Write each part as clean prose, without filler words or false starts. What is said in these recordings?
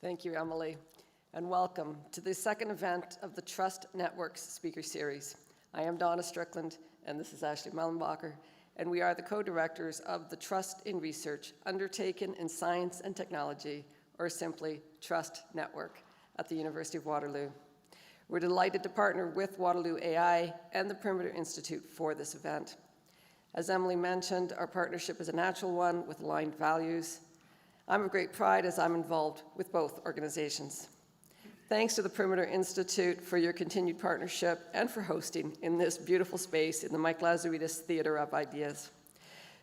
Thank you, Emily, and welcome to the second event of the TRuST Network's speaker series. I am Donna Strickland, and this is Ashley Mellenbacher, and we are the co-directors of the TRuST in Research undertaken in Science and Technology, or simply TRuST Network, at the University of Waterloo. We're delighted to partner with Waterloo AI and the Perimeter Institute for this event. As Emily mentioned, our partnership is a natural one with aligned values. I'm of great pride as I'm involved with both organizations. Thanks to the Perimeter Institute for your continued partnership and for hosting in this beautiful space in the Mike Lazaridis Theater of Ideas.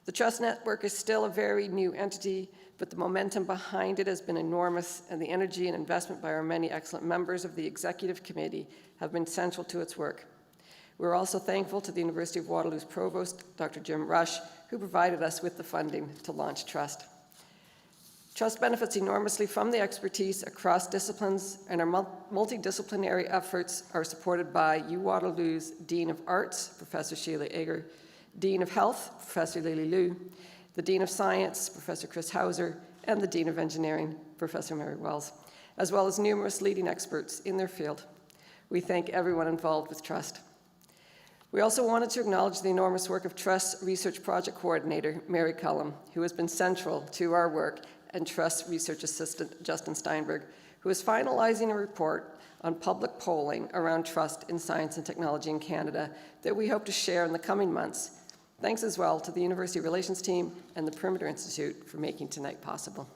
The TRuST Network is still a very new entity, but the momentum behind it has been enormous, and the energy and investment by our many excellent members of the Executive Committee have been central to its work. We're also thankful to the University of Waterloo's Provost, Dr. Jim Rush, who provided us with the funding to launch TRuST. TRuST benefits enormously from the expertise across disciplines, and our multidisciplinary efforts are supported by UWaterloo's Dean of Arts, Professor Sheila Eger, Dean of Health, Professor Lily Liu, the Dean of Science, Professor Chris Hauser, and the Dean of Engineering, Professor Mary Wells, as well as numerous leading experts in their field. We thank everyone involved with TRuST. We also wanted to acknowledge the enormous work of TRuST Research Project Coordinator, Mary Cullum, who has been central to our work, and TRuST Research Assistant, Justin Steinberg, who is finalizing a report on public polling around trust in science and technology in Canada that we hope to share in the coming months. Thanks as well to the University Relations team and the Perimeter Institute for making tonight possible.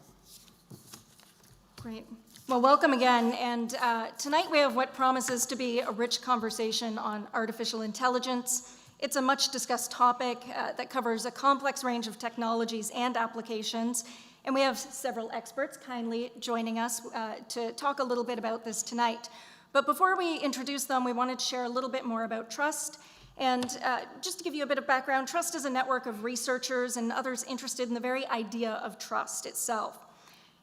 Great. Well, welcome again. And tonight we have what promises to be a rich conversation on artificial intelligence. It's a much discussed topic that covers a complex range of technologies and applications. And we have several experts kindly joining us to talk a little bit about this tonight. But before we introduce them, we wanted to share a little bit more about TRuST. And just to give you a bit of background, TRuST is a network of researchers and others interested in the very idea of trust itself.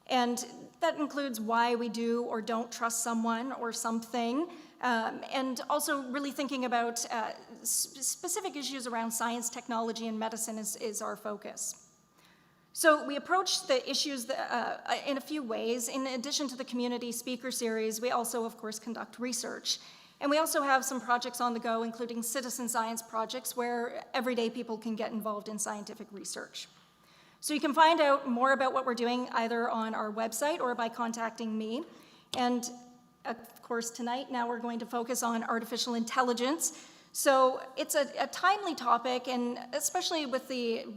And that includes why we do or don't trust someone or something, and also really thinking about specific issues around science, technology, and medicine is our focus. So we approach the issues in a few ways. In addition to the community speaker series, we also, of course, conduct research. And we also have some projects on the go, including citizen science projects, where everyday people can get involved in scientific research. So you can find out more about what we're doing either on our website or by contacting me. And of course, tonight, now we're going to focus on artificial intelligence. So it's a timely topic, and especially with the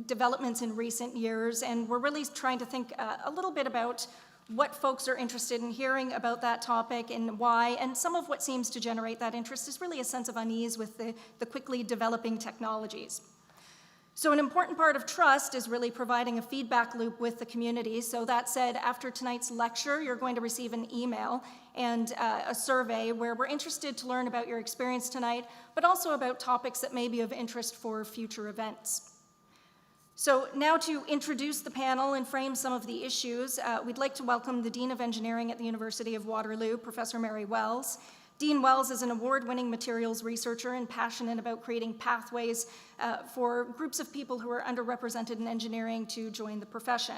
developments in recent years, and we're really trying to think a little bit about what folks are interested in hearing about that topic and why, and some of what seems to generate that interest is really a sense of unease with the quickly developing technologies. So an important part of TRuST is really providing a feedback loop with the community. So that said, after tonight's lecture, you're going to receive an email and a survey where we're interested to learn about your experience tonight, but also about topics that may be of interest for future events. So now to introduce the panel and frame some of the issues, we'd like to welcome the Dean of Engineering at the University of Waterloo, Professor Mary Wells. Dean Wells is an award-winning materials researcher and passionate about creating pathways for groups of people who are underrepresented in engineering to join the profession.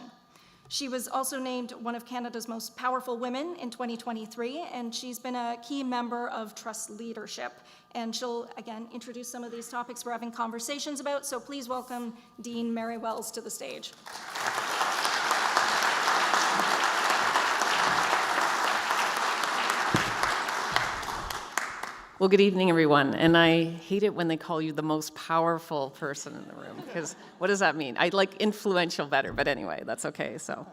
She was also named one of Canada's most powerful women in 2023, and she's been a key member of TRuST leadership. And she'll, again, introduce some of these topics we're having conversations about, so please welcome Dean Mary Wells to the stage. Well, good evening, everyone. And I hate it when they call you the most powerful person in the room, because what does that mean? I like influential better, but anyway, that's okay. So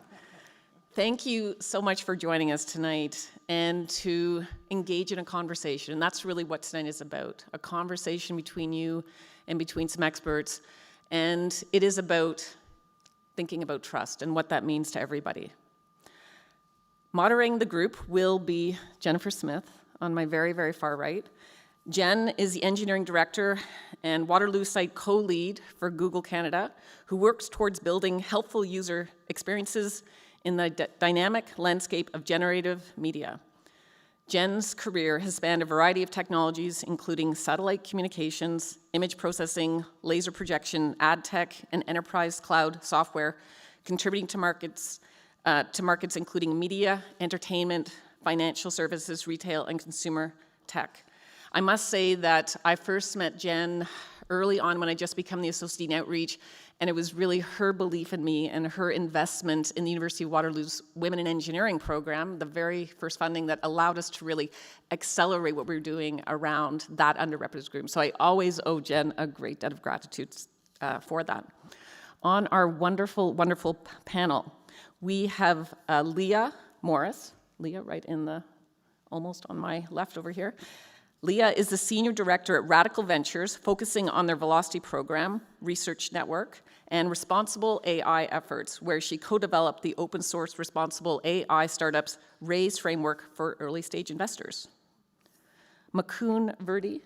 thank you so much for joining us tonight and to engage in a conversation. And that's really what tonight is about, a conversation between you and between some experts. And it is about thinking about trust and what that means to everybody. Moderating the group will be Jennifer Smith on my very, very far right. Jen is the engineering director and Waterloo site co-lead for Google Canada, who works towards building helpful user experiences in the dynamic landscape of generative media. Jen's career has spanned a variety of technologies, including satellite communications, image processing, laser projection, ad tech, and enterprise cloud software, contributing to markets to markets including media, entertainment, financial services, retail, and consumer tech. I must say that I first met Jen early on when I just became the Associate Dean Outreach, and it was really her belief in me and her investment in the University of Waterloo's Women in Engineering program, the very first funding that allowed us to really accelerate what we were doing around that underrepresented group. So I always owe Jen a great debt of gratitude for that. On our wonderful, wonderful panel, we have Leah Morris. Leah, right in the, almost on my left over here. Leah is the Senior Director at Radical Ventures, focusing on their Velocity program, research network, and responsible AI efforts, where she co-developed the open source responsible AI startups RAISE framework for early stage investors. Mukund Verdi,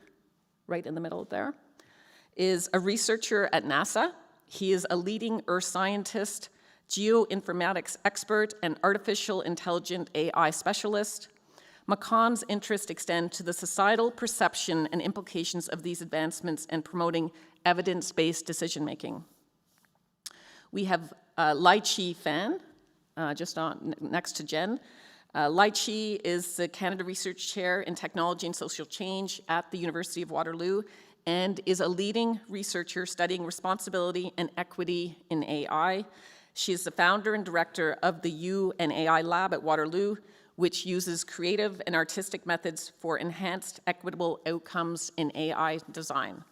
right in the middle there, is a researcher at NASA. He is a leading earth scientist, geoinformatics expert, and artificial intelligent AI specialist. Mukund's interests extend to the societal perception and implications of these advancements and promoting evidence-based decision-making. We have Lai Chi Fan, just on, next to Jen. Lai Chi is the Canada Research Chair in Technology and Social Change at the University of Waterloo and is a leading researcher studying responsibility and equity in AI. She is the founder and director of the U and AI Lab at Waterloo, which uses creative and artistic methods for enhanced equitable outcomes in AI design.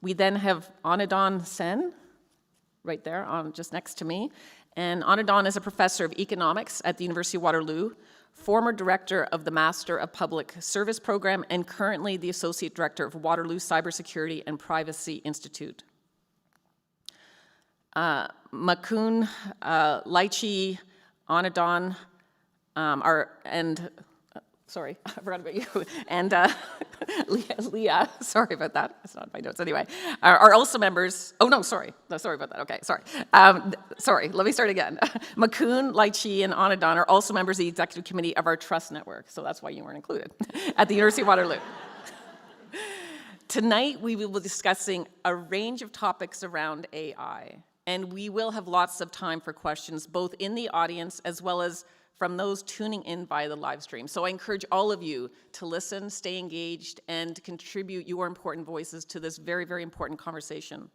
We then have Anodon Sen, right there, just next to me. And Anodon is a professor of economics at the University of Waterloo, former director of the Master of Public Service program, and currently the associate director of Waterloo Cybersecurity and Privacy Institute. Mukund, Lai Chi, Anodon, sorry, I forgot about you, and Leah, sorry about that, it's not in my notes anyway, are also members, oh no, sorry about that, okay, sorry. Sorry, let me start again. Mukund, Lai Chi, and Anodon are also members of the executive committee of our TRuST network, so that's why you weren't included, at the University of Waterloo. Tonight, we will be discussing a range of topics around AI, and we will have lots of time for questions, both in the audience as well as from those tuning in via the live stream. So I encourage all of you to listen, stay engaged, and contribute your important voices to this very, very important conversation.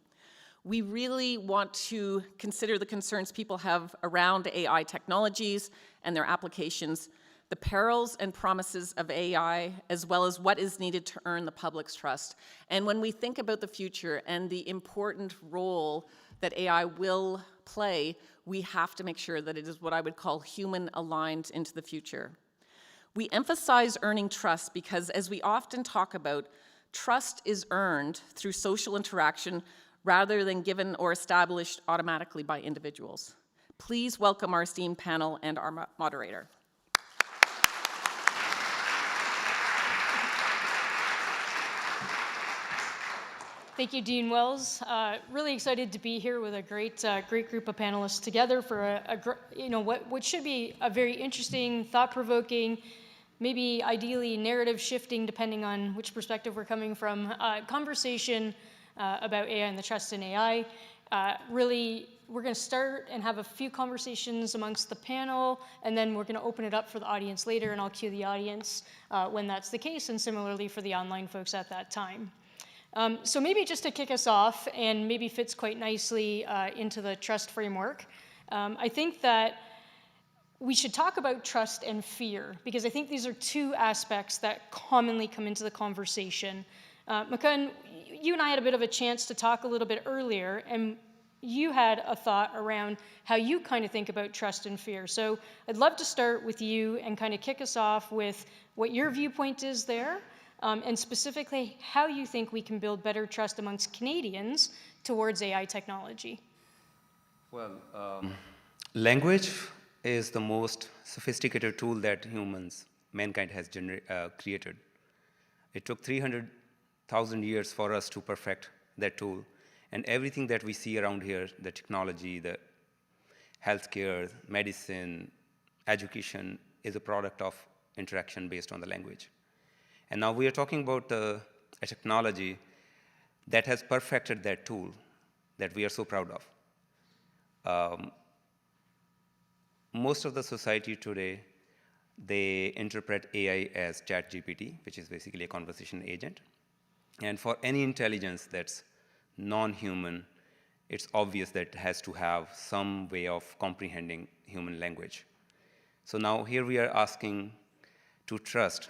We really want to consider the concerns people have around AI technologies and their applications, the perils and promises of AI, as well as what is needed to earn the public's trust. And when we think about the future and the important role that AI will play, we have to make sure that it is what I would call human-aligned into the future. We emphasize earning trust because, as we often talk about, trust is earned through social interaction rather than given or established automatically by individuals. Please welcome our esteemed panel and our moderator. Thank you, Dean Wells. Really excited to be here with a great group of panelists together for what should be a very interesting, thought-provoking, maybe ideally narrative-shifting, depending on which perspective we're coming from, conversation about AI and the trust in AI. Really, we're going to start and have a few conversations amongst the panel, and then we're going to open it up for the audience later, and I'll cue the audience when that's the case, and similarly for the online folks at that time. So maybe just to kick us off, and maybe fits quite nicely into the trust framework, I think that we should talk about trust and fear, because I think these are two aspects that commonly come into the conversation. Mukund, you and I had a bit of a chance to talk a little bit earlier, and you had a thought around how you kind of think about trust and fear. So I'd love to start with you and kind of kick us off with what your viewpoint is there, and specifically how you think we can build better trust amongst Canadians towards AI technology. Well, language is the most sophisticated tool that mankind has created. It took 300,000 years for us to perfect that tool. And everything that we see around here, the technology, the healthcare, medicine, education, is a product of interaction based on the language. And now we are talking about a technology that has perfected that tool that we are so proud of. most of the society today, they interpret AI as ChatGPT, which is basically a conversation agent. And for any intelligence that's non-human, it's obvious that it has to have some way of comprehending human language. So now here we are asking to trust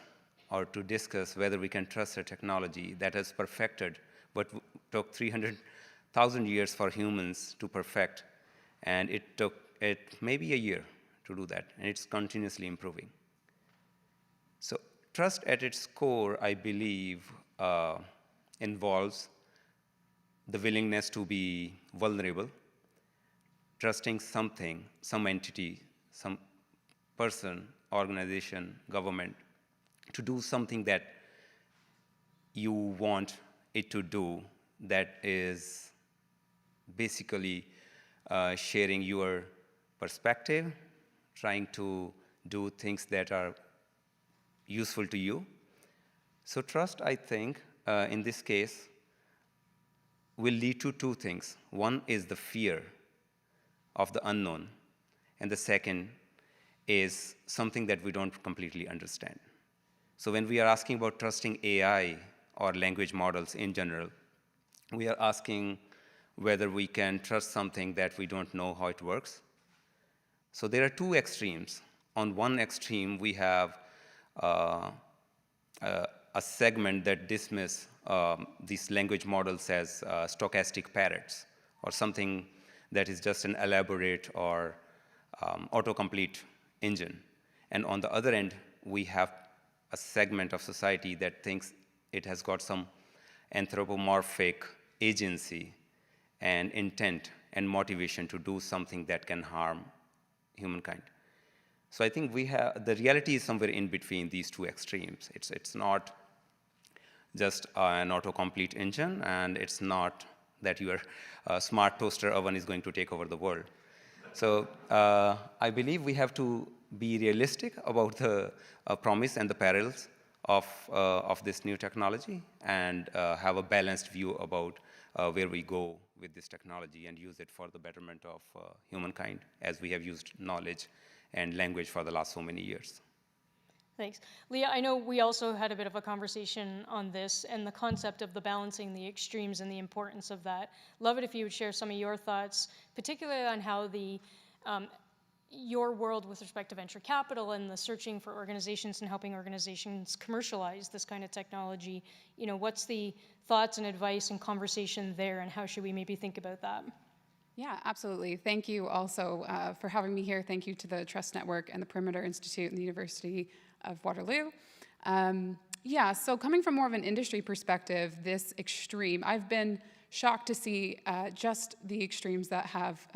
or to discuss whether we can trust a technology that has perfected what took 300,000 years for humans to perfect, and it took maybe a year to do that, and it's continuously improving. So trust at its core, I believe, involves the willingness to be vulnerable, trusting something, some entity, some person, organization, government, to do something that you want it to do, that is basically sharing your perspective, trying to do things that are useful to you. So trust, I think, in this case, will lead to two things. One is the fear of the unknown, and the second is something that we don't completely understand. So when we are asking about trusting AI or language models in general, we are asking whether we can trust something that we don't know how it works. So there are two extremes. On one extreme, we have a segment that dismiss these language models as stochastic parrots, or something that is just an elaborate or autocomplete engine. And on the other end, we have a segment of society that thinks it has got some anthropomorphic agency and intent and motivation to do something that can harm humankind. So I think the reality is somewhere in between these two extremes. It's not just an autocomplete engine, and it's not that your smart toaster oven is going to take over the world. So I believe we have to be realistic about the promise and the perils of this new technology, and have a balanced view about where we go with this technology and use it for the betterment of humankind, as we have used knowledge and language for the last so many years. Thanks. Leah, I know we also had a bit of a conversation on this and the concept of the balancing the extremes and the importance of that. Love it if you would share some of your thoughts, particularly on how your world with respect to venture capital and the searching for organizations and helping organizations commercialize this kind of technology. What's the thoughts and advice and conversation there, and how should we maybe think about that? Yeah, absolutely. Thank you also for having me here. Thank you to the TRuST Network and the Perimeter Institute and the University of Waterloo. So coming from more of an industry perspective, this extreme, I've been shocked to see just the extremes that have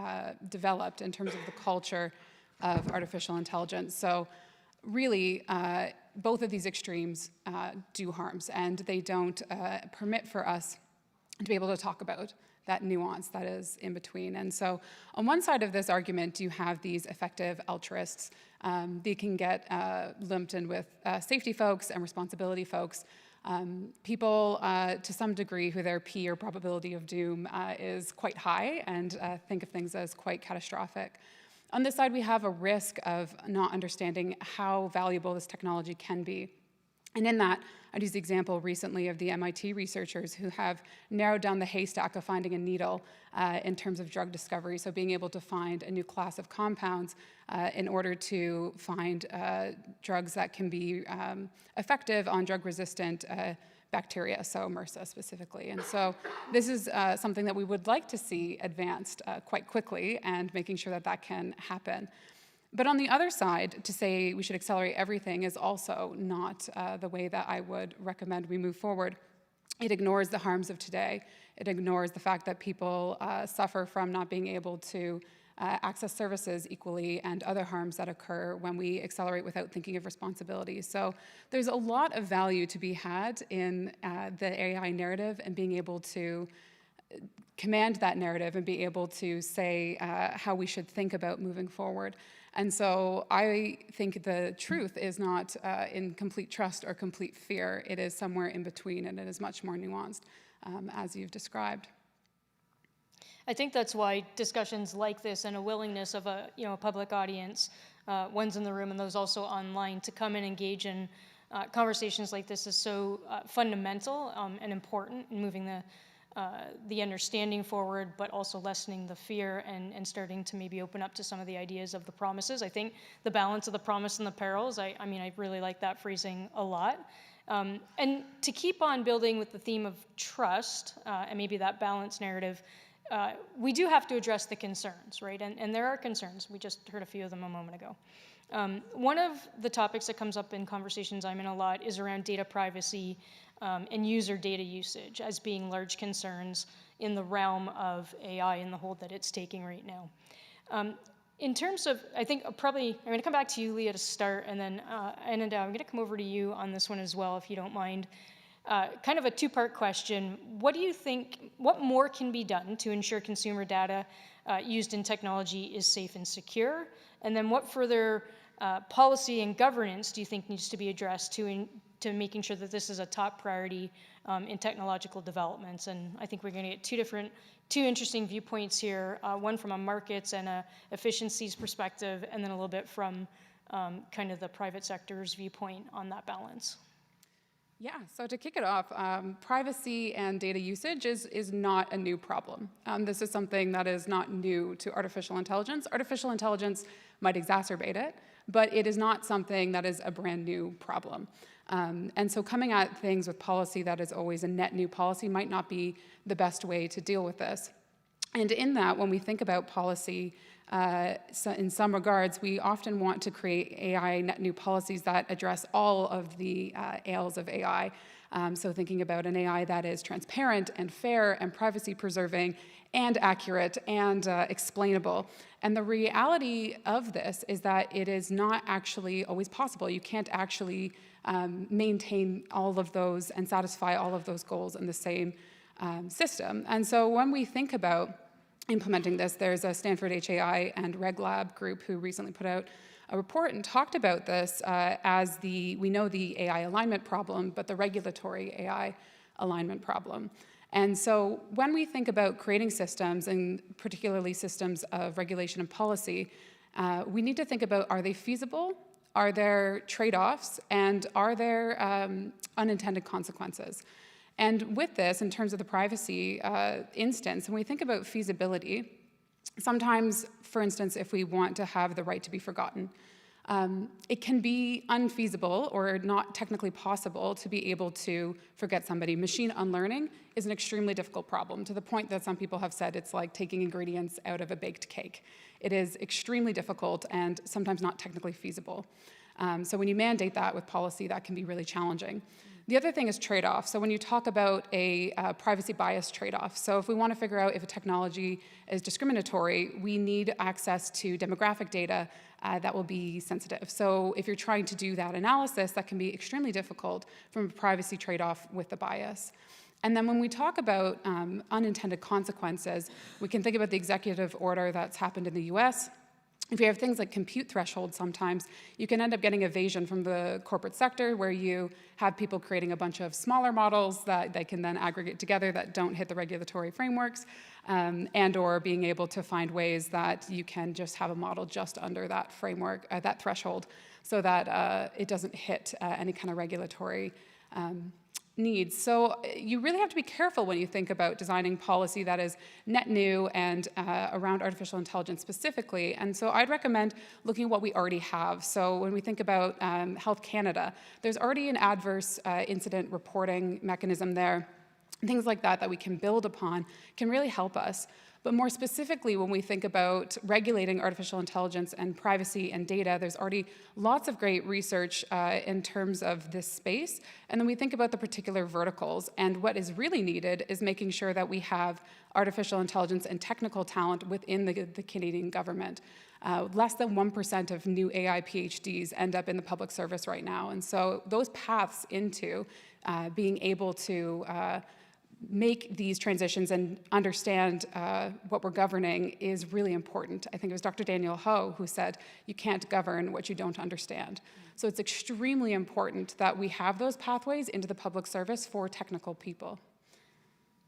developed in terms of the culture of artificial intelligence. So really, both of these extremes do harms, and they don't permit for us to be able to talk about that nuance that is in between. And so on one side of this argument, you have these effective altruists. They can get lumped in with safety folks and responsibility folks. People, to some degree, who their P, or probability of doom, is quite high, and think of things as quite catastrophic. On this side, we have a risk of not understanding how valuable this technology can be. And in that, I'd use the example recently of the MIT researchers who have narrowed down the haystack of finding a needle in terms of drug discovery, so being able to find a new class of compounds in order to find drugs that can be effective on drug-resistant bacteria, so MRSA specifically. And so this is something that we would like to see advanced quite quickly, and making sure that that can happen. But on the other side, to say we should accelerate everything is also not the way that I would recommend we move forward. It ignores the harms of today. It ignores the fact that people suffer from not being able to access services equally, and other harms that occur when we accelerate without thinking of responsibility. So there's a lot of value to be had in the AI narrative, and being able to command that narrative and be able to say how we should think about moving forward. And so I think the truth is not in complete trust or complete fear. It is somewhere in between, and it is much more nuanced, as you've described. I think that's why discussions like this and a willingness of a public audience, ones in the room and those also online, to come and engage in conversations like this is so fundamental and important in moving the understanding forward, but also lessening the fear and starting to maybe open up to some of the ideas of the promises. I think the balance of the promise and the perils, I really like that phrasing a lot. And to keep on building with the theme of trust and maybe that balance narrative, we do have to address the concerns, right? And there are concerns. We just heard a few of them a moment ago. One of the topics that comes up in conversations I'm in a lot is around data privacy and user data usage as being large concerns in the realm of AI and the hold that it's taking right now. In terms of, I think probably, I'm going to come back to you, Leah, to start, and then I'm going to come over to you on this one as well, if you don't mind. Kind of a two-part question. What do you think, what more can be done to ensure consumer data used in technology is safe and secure? And then what further policy and governance do you think needs to be addressed to making sure that this is a top priority in technological developments? And I think we're going to get two interesting viewpoints here, one from a markets and a efficiencies perspective, and then a little bit from kind of the private sector's viewpoint on that balance. Yeah, so to kick it off, privacy and data usage is not a new problem. This is something that is not new to artificial intelligence. Artificial intelligence might exacerbate it, but it is not something that is a brand new problem. And so coming at things with policy that is always a net new policy might not be the best way to deal with this. And in that, when we think about policy, so in some regards, we often want to create AI net new policies that address all of the ails of AI. So thinking about an AI that is transparent and fair and privacy preserving and accurate and explainable. And the reality of this is that it is not actually always possible. You can't actually maintain all of those and satisfy all of those goals in the same system. And so when we think about implementing this, there's a Stanford HAI and Reg Lab group who recently put out a report and talked about this as we know the AI alignment problem, but the regulatory AI alignment problem. And so when we think about creating systems, and particularly systems of regulation and policy, we need to think about, are they feasible? Are there trade-offs? And are there unintended consequences? And with this, in terms of the privacy instance, when we think about feasibility, sometimes, for instance, if we want to have the right to be forgotten, it can be unfeasible or not technically possible to be able to forget somebody. Machine unlearning is an extremely difficult problem, to the point that some people have said it's like taking ingredients out of a baked cake. It is extremely difficult and sometimes not technically feasible. So when you mandate that with policy, that can be really challenging. The other thing is trade-off. So when you talk about a privacy bias trade-off, so if we want to figure out if a technology is discriminatory, we need access to demographic data that will be sensitive. So if you're trying to do that analysis, that can be extremely difficult from a privacy trade-off with the bias. And then when we talk about unintended consequences, we can think about the executive order that's happened in the US. If you have things like compute thresholds, sometimes you can end up getting evasion from the corporate sector, where you have people creating a bunch of smaller models that they can then aggregate together that don't hit the regulatory frameworks, and or being able to find ways that you can just have a model just under that framework, that threshold, so that it doesn't hit any kind of regulatory needs. So you really have to be careful when you think about designing policy that is net new and around artificial intelligence specifically. And so I'd recommend looking at what we already have. So when we think about Health Canada, there's already an adverse incident reporting mechanism there. Things like that we can build upon can really help us. But more specifically, when we think about regulating artificial intelligence and privacy and data, there's already lots of great research in terms of this space. And then we think about the particular verticals. And what is really needed is making sure that we have artificial intelligence and technical talent within the Canadian government. Less than 1% of new AI PhDs end up in the public service right now. And so those paths into being able to make these transitions and understand what we're governing is really important. I think it was Dr. Daniel Ho who said, you can't govern what you don't understand. So it's extremely important that we have those pathways into the public service for technical people.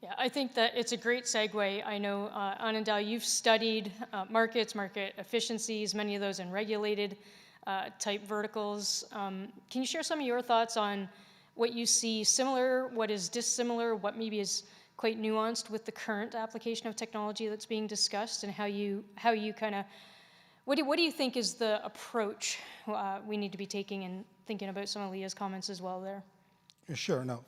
Yeah, I think that it's a great segue. I know, Anandal, you've studied markets, market efficiencies, many of those in regulated type verticals. Can you share some of your thoughts on what you see similar, what is dissimilar, what maybe is quite nuanced with the current application of technology that's being discussed, and how you kind of, what do you think is the approach we need to be taking, and thinking about some of Leah's comments as well there? Sure, no,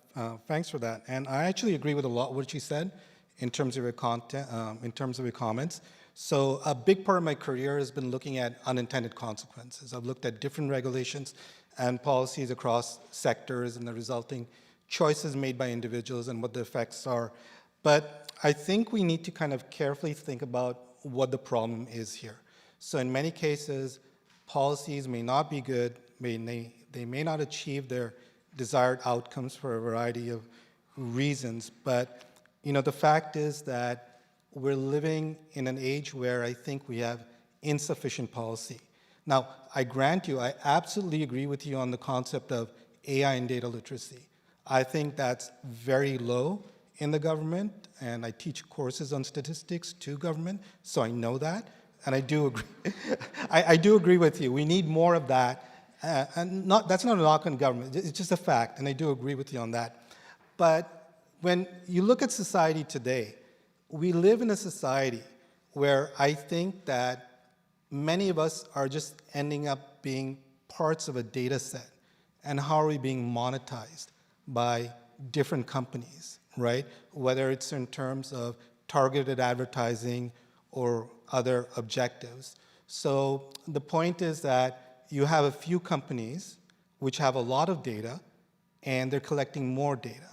thanks for that. And I actually agree with a lot of what you said in terms of your content, in terms of your comments. So a big part of my career has been looking at unintended consequences. I've looked at different regulations and policies across sectors and the resulting choices made by individuals and what the effects are. But I think we need to kind of carefully think about what the problem is here. So in many cases, policies may not be good, they may not achieve their desired outcomes for a variety of reasons, but the fact is that we're living in an age where I think we have insufficient policy. Now, I grant you, I absolutely agree with you on the concept of AI and data literacy. I think that's very low in the government, and I teach courses on statistics to government, so I know that, and I do agree. I do agree with you. We need more of that. And that's not a knock on government, it's just a fact, and I do agree with you on that. But when you look at society today, we live in a society where I think that many of us are just ending up being parts of a data set. And how are we being monetized by different companies, right? Whether it's in terms of targeted advertising or other objectives. So the point is that you have a few companies which have a lot of data, and they're collecting more data.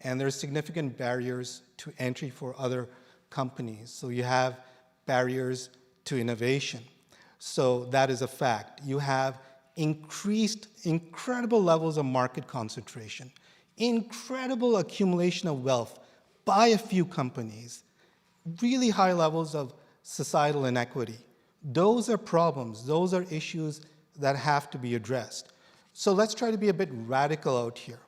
And there's significant barriers to entry for other companies. So you have barriers to innovation. So that is a fact. You have incredible levels of market concentration, incredible accumulation of wealth by a few companies, really high levels of societal inequity. Those are problems, those are issues that have to be addressed. So let's try to be a bit radical out here.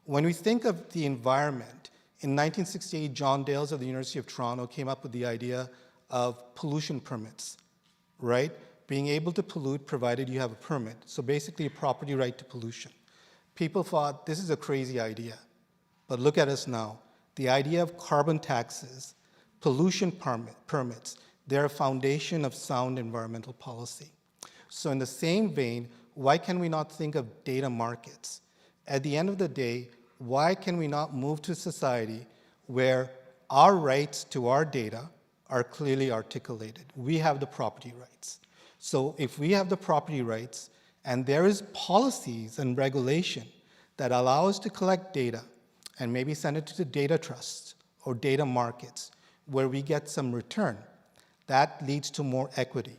When we think of the environment, in 1968, John Dales of the University of Toronto came up with the idea of pollution permits, right? Being able to pollute provided you have a permit. So basically a property right to pollution. People thought this is a crazy idea, but look at us now. The idea of carbon taxes, pollution permits, they're a foundation of sound environmental policy. So in the same vein, why can we not think of data markets? At the end of the day, why can we not move to a society where our rights to our data are clearly articulated? We have the property rights. So if we have the property rights and there is policies and regulation that allow us to collect data and maybe send it to the data trusts or data markets where we get some return, that leads to more equity.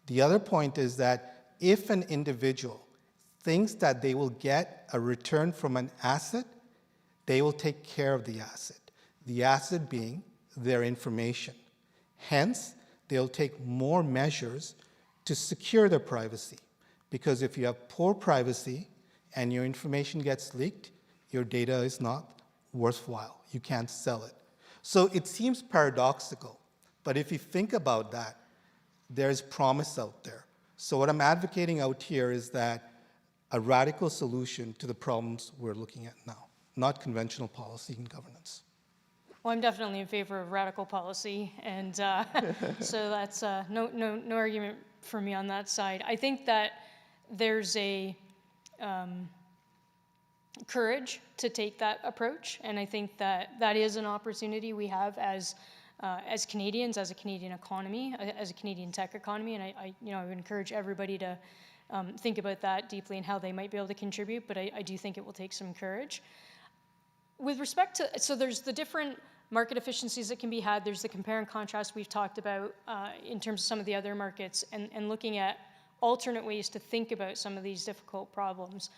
The other point is that if an individual thinks that they will get a return from an asset, they will take care of the asset being their information. Hence, they'll take more measures to secure their privacy. Because if you have poor privacy and your information gets leaked, your data is not worthwhile. You can't sell it. So it seems paradoxical, but if you think about that, there's promise out there. So what I'm advocating out here is that a radical solution to the problems we're looking at now, not conventional policy and governance. Well, I'm definitely in favor of radical policy, and so that's no argument for me on that side. I think that there's a courage to take that approach, and I think that that is an opportunity we have as Canadians, as a Canadian economy, as a Canadian tech economy, and I would encourage everybody to think about that deeply and how they might be able to contribute, but I do think it will take some courage. With respect to, so there's the different market efficiencies that can be had, there's the compare and contrast we've talked about in terms of some of the other markets, and looking at alternate ways to think about some of these difficult problems.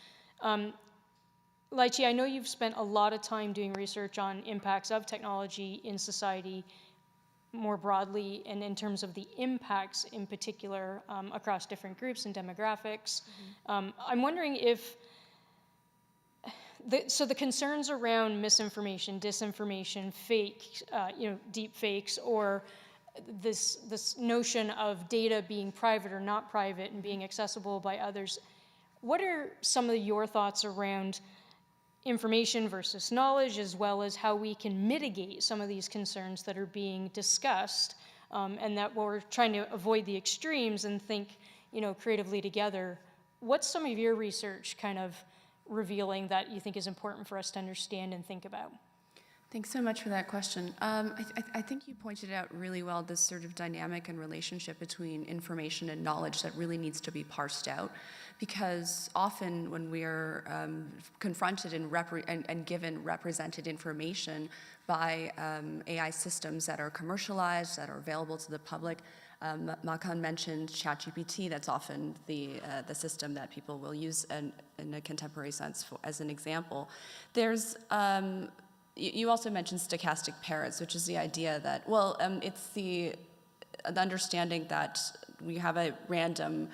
Lychee, I know you've spent a lot of time doing research on impacts of technology in society more broadly, and in terms of the impacts in particular across different groups and demographics. I'm wondering if so the concerns around misinformation, disinformation, fake, deep fakes, or this notion of data being private or not private and being accessible by others, what are some of your thoughts around information versus knowledge, as well as how we can mitigate some of these concerns that are being discussed, and that we're trying to avoid the extremes and think, creatively together? What's some of your research kind of revealing that you think is important for us to understand and think about? Thanks so much for that question. I think you pointed out really well this sort of dynamic and relationship between information and knowledge that really needs to be parsed out, because often when we are confronted and given represented information by AI systems that are commercialized, that are available to the public, Makan mentioned ChatGPT. That's often the system that people will use in a contemporary sense as an example. There's you also mentioned stochastic parrots, which is the idea that, it's the understanding that we have a random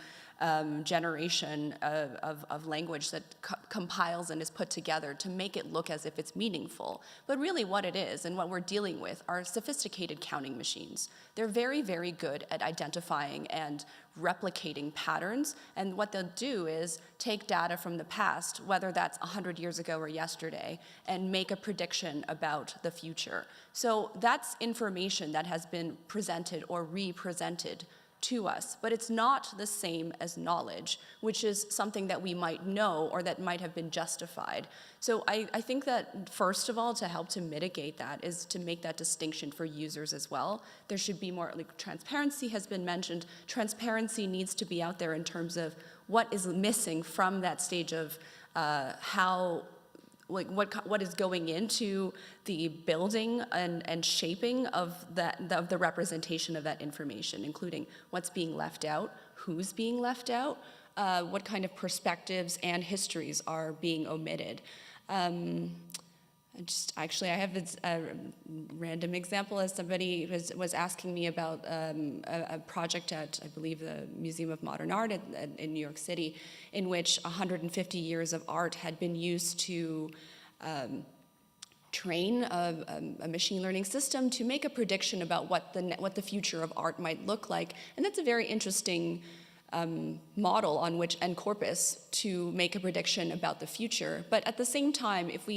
generation of language that compiles and is put together to make it look as if it's meaningful. But really what it is and what we're dealing with are sophisticated counting machines. They're very, very good at identifying and replicating patterns, and what they'll do is take data from the past, whether that's 100 years ago or yesterday, and make a prediction about the future. So that's information that has been presented or represented to us, but it's not the same as knowledge, which is something that we might know or that might have been justified. So I think that, first of all, to help to mitigate that is to make that distinction for users as well. There should be more, like transparency has been mentioned. Transparency needs to be out there in terms of what is missing from that stage of what is going into the building and shaping of the representation of that information, including what's being left out, who's being left out, what kind of perspectives and histories are being omitted. I have a random example, as somebody was asking me about a project at, I believe, the Museum of Modern Art in New York City, in which 150 years of art had been used to train a machine learning system to make a prediction about what the future of art might look like. And that's a very interesting model on which, and corpus, to make a prediction about the future. But at the same time, if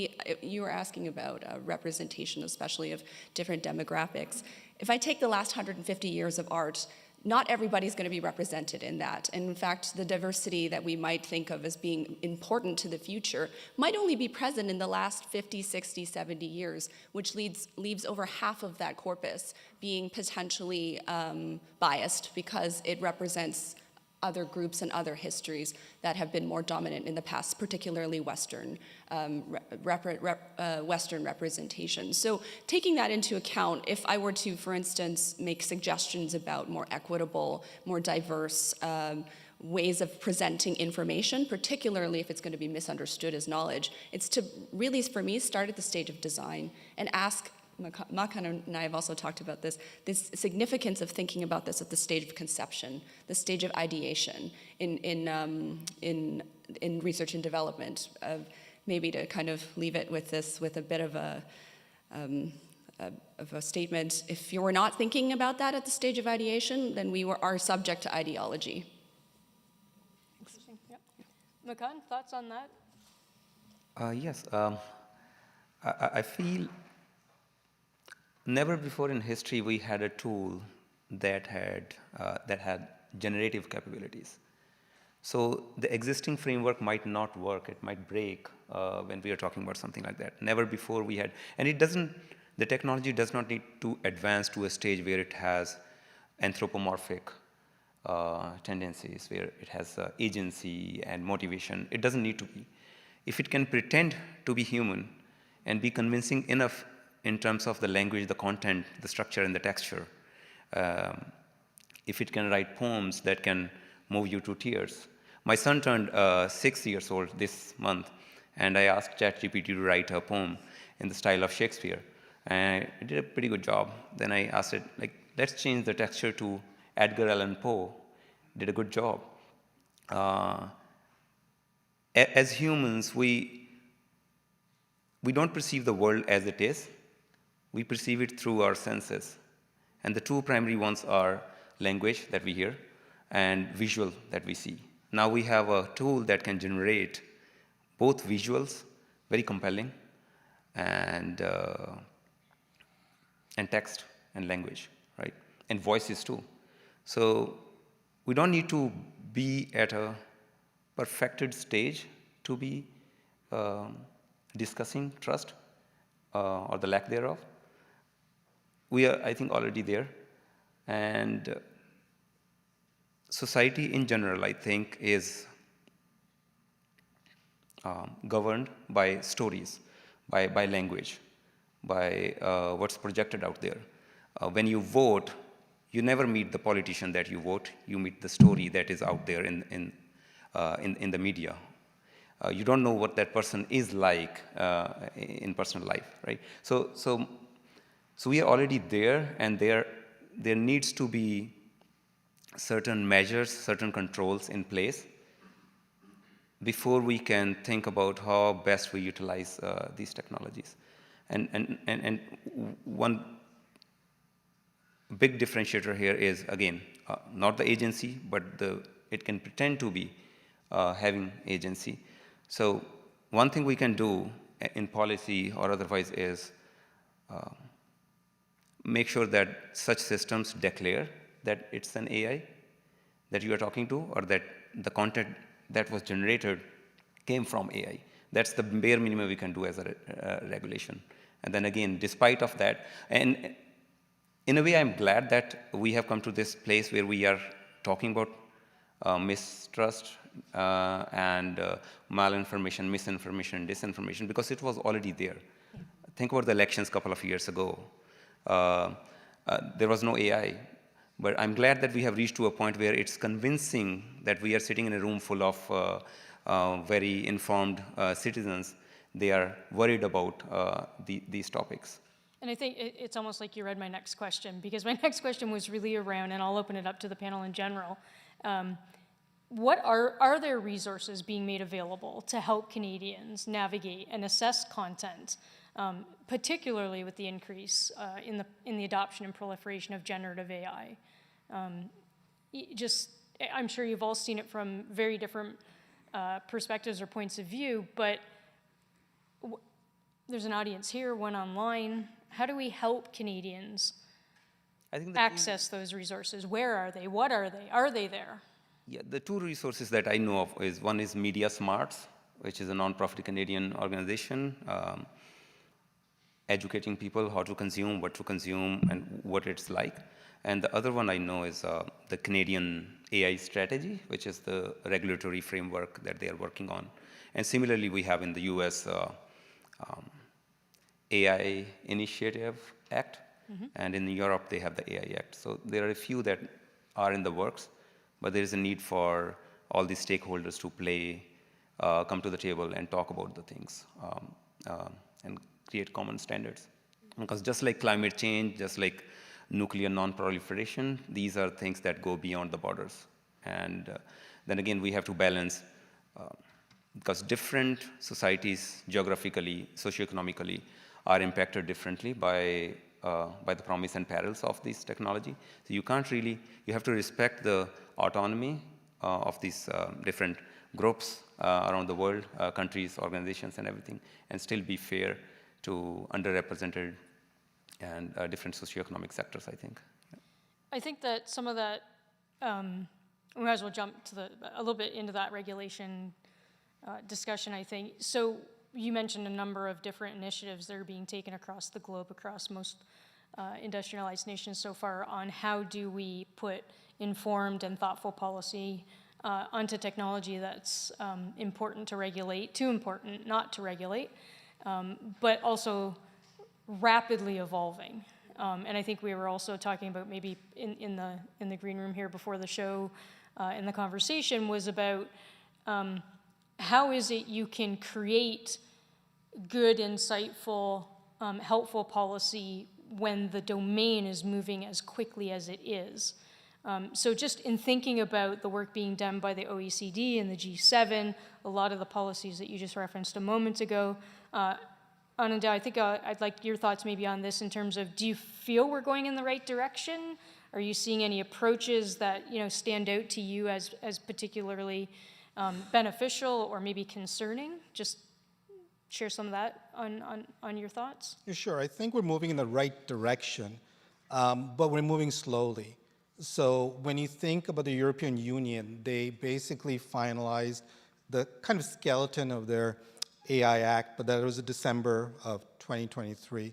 you were asking about representation, especially of different demographics, if I take the last 150 years of art, not everybody's going to be represented in that. And in fact, the diversity that we might think of as being important to the future might only be present in the last 50, 60, 70 years, which leaves over half of that corpus being potentially biased because it represents other groups and other histories that have been more dominant in the past, particularly Western representation. So taking that into account, if I were to, for instance, make suggestions about more equitable, more diverse ways of presenting information, particularly if it's going to be misunderstood as knowledge, it's to really, for me, start at the stage of design and ask, Makan and I have also talked about this significance of thinking about this at the stage of conception, the stage of ideation in research and development. Maybe to kind of leave it with a bit of a statement. If you were not thinking about that at the stage of ideation, then we are subject to ideology. Interesting. Yep. Makan, thoughts on that? Yes. I feel never before in history we had a tool that had generative capabilities. So the existing framework might not work, it might break when we are talking about something like that. Never before we had, and the technology does not need to advance to a stage where it has anthropomorphic tendencies, where it has agency and motivation. It doesn't need to be. If it can pretend to be human and be convincing enough in terms of the language, the content, the structure, and the texture, if it can write poems that can move you to tears. My son turned 6 years old this month, and I asked ChatGPT to write a poem in the style of Shakespeare, and it did a pretty good job. Then I asked it, let's change the texture to Edgar Allan Poe. Did a good job. As humans, we we don't perceive the world as it is. We perceive it through our senses. And the two primary ones are language that we hear and visual that we see. Now we have a tool that can generate both visuals, very compelling, and text and language, right? And voices too. So we don't need to be at a perfected stage to be discussing trust or the lack thereof. We are, I think, already there. And society in general, I think, is governed by stories, by language, by what's projected out there. When you vote, you never meet the politician that you vote. You meet the story that is out there in the media. You don't know what that person is like in personal life, right? So we are already there, and there needs to be certain measures, certain controls in place before we can think about how best we utilize these technologies. And one big differentiator here is, again, not the agency, but it can pretend to be having agency. So one thing we can do in policy or otherwise is make sure that such systems declare that it's an AI that you are talking to, or that the content that was generated came from AI. That's the bare minimum we can do as a regulation. And then again, despite of that, and in a way, I'm glad that we have come to this place where we are talking about mistrust and malinformation, misinformation, disinformation, because it was already there. Yeah. Think about the elections a couple of years ago. There was no AI, but I'm glad that we have reached to a point where it's convincing that we are sitting in a room full of very informed citizens. They are worried about these topics. And I think it's almost like you read my next question, because my next question was really around, and I'll open it up to the panel in general. What are there resources being made available to help Canadians navigate and assess content, particularly with the increase in the adoption and proliferation of generative AI? I'm sure you've all seen it from very different perspectives or points of view, but there's an audience here, one online. How do we help Canadians access those resources? Where are they? What are they? Are they there? Yeah, the two resources that I know of is, one is Media Smarts, which is a non-profit Canadian organization, educating people how to consume, what to consume, and what it's like. And the other one I know is the Canadian AI strategy, which is the regulatory framework that they are working on. And similarly, we have in the US AI Initiative Act, and in Europe they have the AI Act. So there are a few that are in the works, but there is a need for all these stakeholders to come to the table and talk about the things and create common standards. Because just like climate change, just like nuclear non-proliferation, these are things that go beyond the borders. And then again, we have to balance, because different societies, geographically, socioeconomically, are impacted differently by the promise and perils of this technology. So you can't really, you have to respect the autonomy of these different groups around the world, countries, organizations, and everything, and still be fair to underrepresented and different socioeconomic sectors, I think. I think that some of that, we might as well jump to a little bit into that regulation discussion, I think. So you mentioned a number of different initiatives that are being taken across the globe, across most industrialized nations so far, on how do we put informed and thoughtful policy onto technology that's important to regulate, too important not to regulate, but also rapidly evolving. And I think we were also talking about, maybe in the green room here before the show, in the conversation, was about how is it you can create good, insightful, helpful policy when the domain is moving as quickly as it is. So just in thinking about the work being done by the OECD and the G7, a lot of the policies that you just referenced a moment ago, Ananda, I think I'd like your thoughts maybe on this in terms of, do you feel we're going in the right direction? Are you seeing any approaches that stand out to you as particularly beneficial or maybe concerning? Just share some of that on your thoughts. Yeah, sure, I think we're moving in the right direction, but we're moving slowly. So when you think about the European Union, they basically finalized the kind of skeleton of their AI Act, but that was in December of 2023.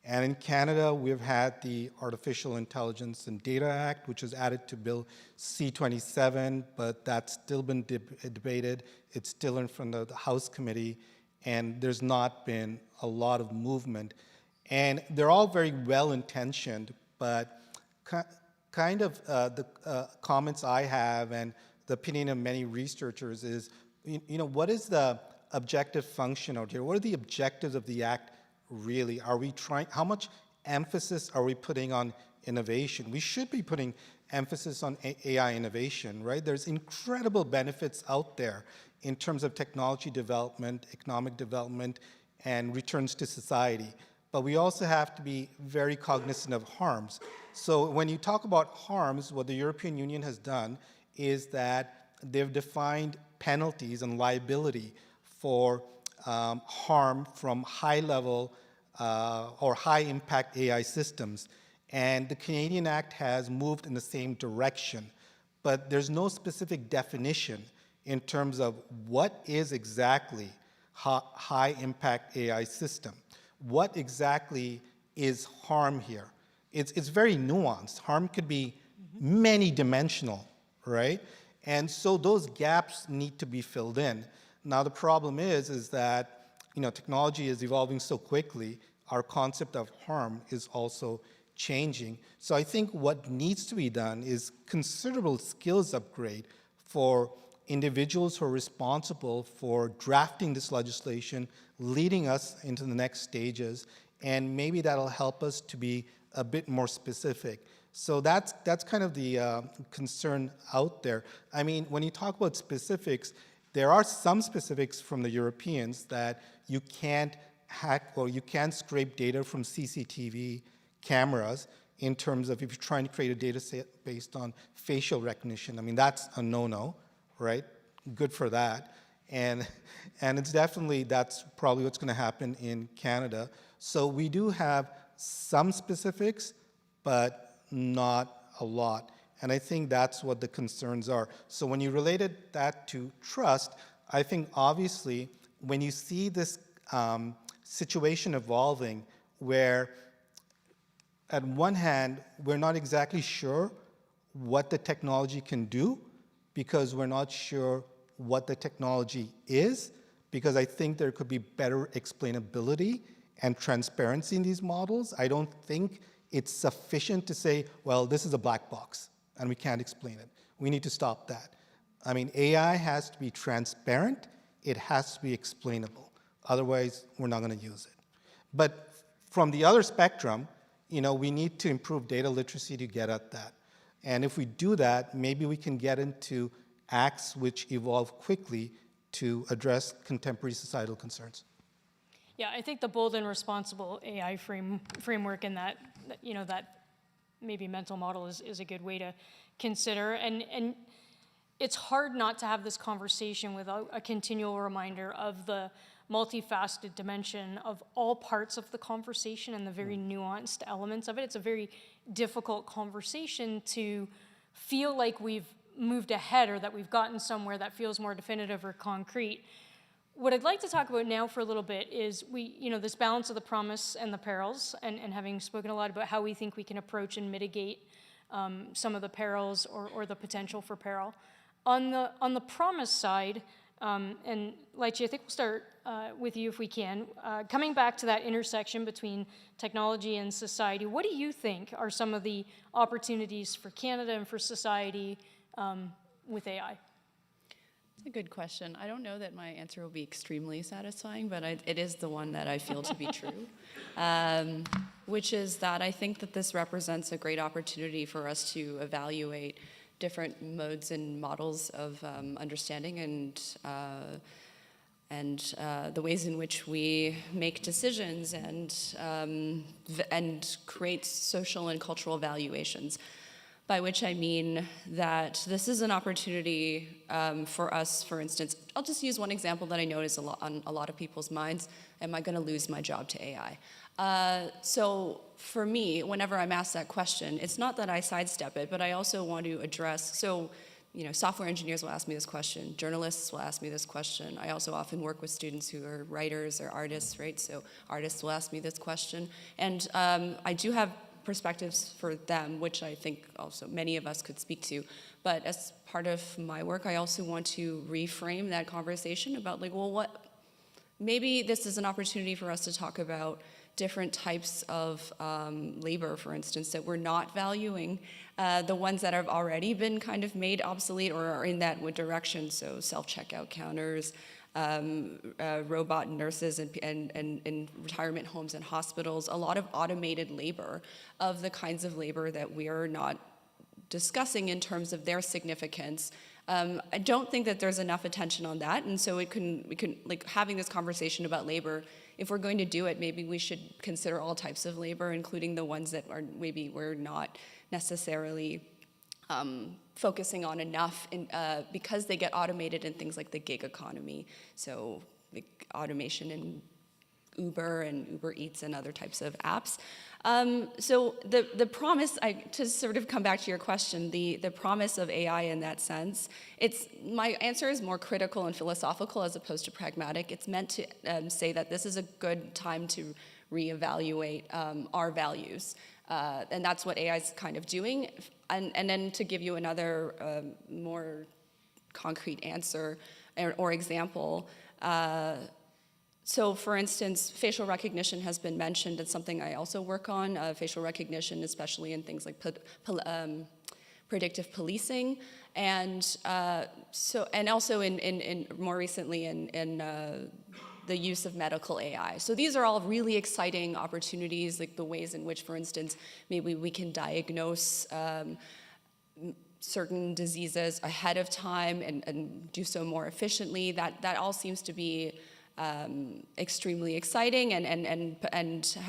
And in Canada, we've had the Artificial Intelligence and Data Act, which was added to Bill C-27, but that's still been debated. It's still in front of the House Committee, and there's not been a lot of movement. And they're all very well-intentioned, but kind of the comments I have and the opinion of many researchers is, what is the objective function out here? What are the objectives of the Act really? Are we trying, how much emphasis are we putting on innovation? We should be putting emphasis on AI innovation, right? There's incredible benefits out there in terms of technology development, economic development, and returns to society. But we also have to be very cognizant of harms. So when you talk about harms, what the European Union has done is that they've defined penalties and liability for harm from high-level or high-impact AI systems. And the Canadian Act has moved in the same direction. But there's no specific definition in terms of what is exactly high-impact AI system. What exactly is harm here? It's very nuanced. Harm could be many dimensional, right? And so those gaps need to be filled in. Now the problem is that technology is evolving so quickly, our concept of harm is also changing. So I think what needs to be done is considerable skills upgrade for individuals who are responsible for drafting this legislation, leading us into the next stages, and maybe that'll help us to be a bit more specific. So that's kind of the concern out there. I mean, when you talk about specifics, there are some specifics from the Europeans that you can't hack or you can't scrape data from CCTV cameras in terms of if you're trying to create a data set based on facial recognition. I mean, that's a no-no, right? Good for that. And it's definitely, that's probably what's going to happen in Canada. So we do have some specifics, but not a lot. And I think that's what the concerns are. So when you related that to TRuST, I think obviously when you see this situation evolving where at one hand, we're not exactly sure what the technology can do because we're not sure what the technology is, because I think there could be better explainability and transparency in these models. I don't think it's sufficient to say, well, this is a black box and we can't explain it. We need to stop that. I mean, AI has to be transparent. It has to be explainable. Otherwise, we're not going to use it. But from the other spectrum, we need to improve data literacy to get at that. And if we do that, maybe we can get into acts which evolve quickly to address contemporary societal concerns. Yeah, I think the bold and responsible AI framework and that maybe mental model is a good way to consider. And it's hard not to have this conversation without a continual reminder of the multifaceted dimension of all parts of the conversation and the very nuanced elements of it. It's a very difficult conversation to feel like we've moved ahead or that we've gotten somewhere that feels more definitive or concrete. What I'd like to talk about now for a little bit is this balance of the promise and the perils, and having spoken a lot about how we think we can approach and mitigate some of the perils or the potential for peril. On the promise side, and Lychee, I think we'll start with you if we can. Coming back to that intersection between technology and society, what do you think are some of the opportunities for Canada and for society with AI? That's a good question. I don't know that my answer will be extremely satisfying, but it is the one that I feel to be true, which is that I think that this represents a great opportunity for us to evaluate different modes and models of understanding the ways in which we make decisions and create social and cultural valuations. By which I mean that this is an opportunity for us, for instance. I'll just use one example that I know is on a lot of people's minds. Am I going to lose my job to AI? So for me, whenever I'm asked that question, it's not that I sidestep it, but I also want to address, so software engineers will ask me this question, journalists will ask me this question. I also often work with students who are writers or artists, right? So artists will ask me this question. And I do have perspectives for them, which I think also many of us could speak to. But as part of my work, I also want to reframe that conversation about maybe this is an opportunity for us to talk about different types of labor, for instance, that we're not valuing, the ones that have already been kind of made obsolete or are in that direction, so self-checkout counters, robot nurses in retirement homes and hospitals, a lot of automated labor of the kinds of labor that we are not discussing in terms of their significance. I don't think that there's enough attention on that, and so we can like having this conversation about labor, if we're going to do it, maybe we should consider all types of labor, including the ones that are maybe we're not necessarily focusing on enough because they get automated in things like the gig economy. So like automation in Uber and Uber Eats and other types of apps. So the promise, to sort of come back to your question, the promise of AI in that sense, my answer is more critical and philosophical as opposed to pragmatic. It's meant to say that this is a good time to reevaluate our values. And that's what AI is kind of doing. And then to give you another more concrete answer or example, so for instance, facial recognition has been mentioned. It's something I also work on, facial recognition, especially in things like predictive policing. And and also in more recently in the use of medical AI. So these are all really exciting opportunities, like the ways in which, for instance, maybe we can diagnose certain diseases ahead of time and do so more efficiently. That all seems to be extremely exciting, and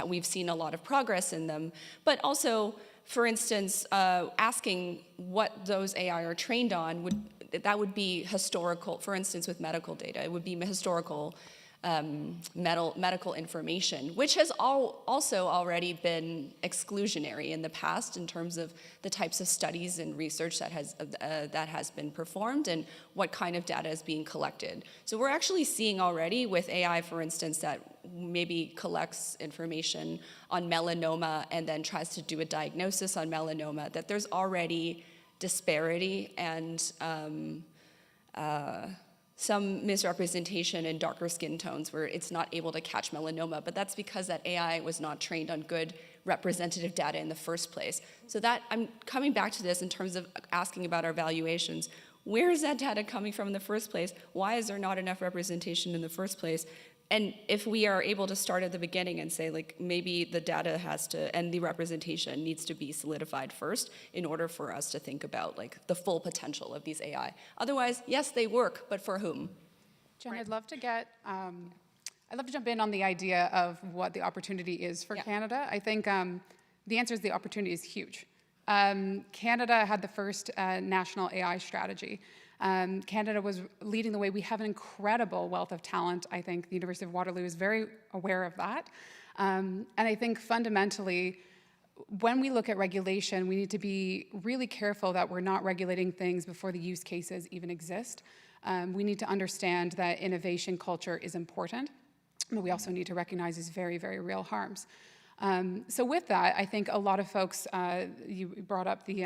we've seen a lot of progress in them. But also, for instance, asking what those AI are trained on would be historical. For instance, with medical data, it would be historical medical information, which has also already been exclusionary in the past in terms of the types of studies and research that has been performed and what kind of data is being collected. So we're actually seeing already with AI, for instance, that maybe collects information on melanoma and then tries to do a diagnosis on melanoma, that there's already disparity and some misrepresentation in darker skin tones where it's not able to catch melanoma, but that's because that AI was not trained on good representative data in the first place. So that, I'm coming back to this in terms of asking about our valuations. Where is that data coming from in the first place? Why is there not enough representation in the first place? And if we are able to start at the beginning and say, like, maybe the data has to, and the representation needs to be solidified first in order for us to think about, like, the full potential of these AI. Otherwise, yes, they work, but for whom? Jen, I'd love to jump in on the idea of what the opportunity is for Canada. I think the answer is the opportunity is huge. Canada had the first national AI strategy. Canada was leading the way. We have an incredible wealth of talent. I think the University of Waterloo is very aware of that. And I think fundamentally, when we look at regulation, we need to be really careful that we're not regulating things before the use cases even exist. We need to understand that innovation culture is important, but we also need to recognize these very, very real harms. So with that, I think a lot of folks, you brought up the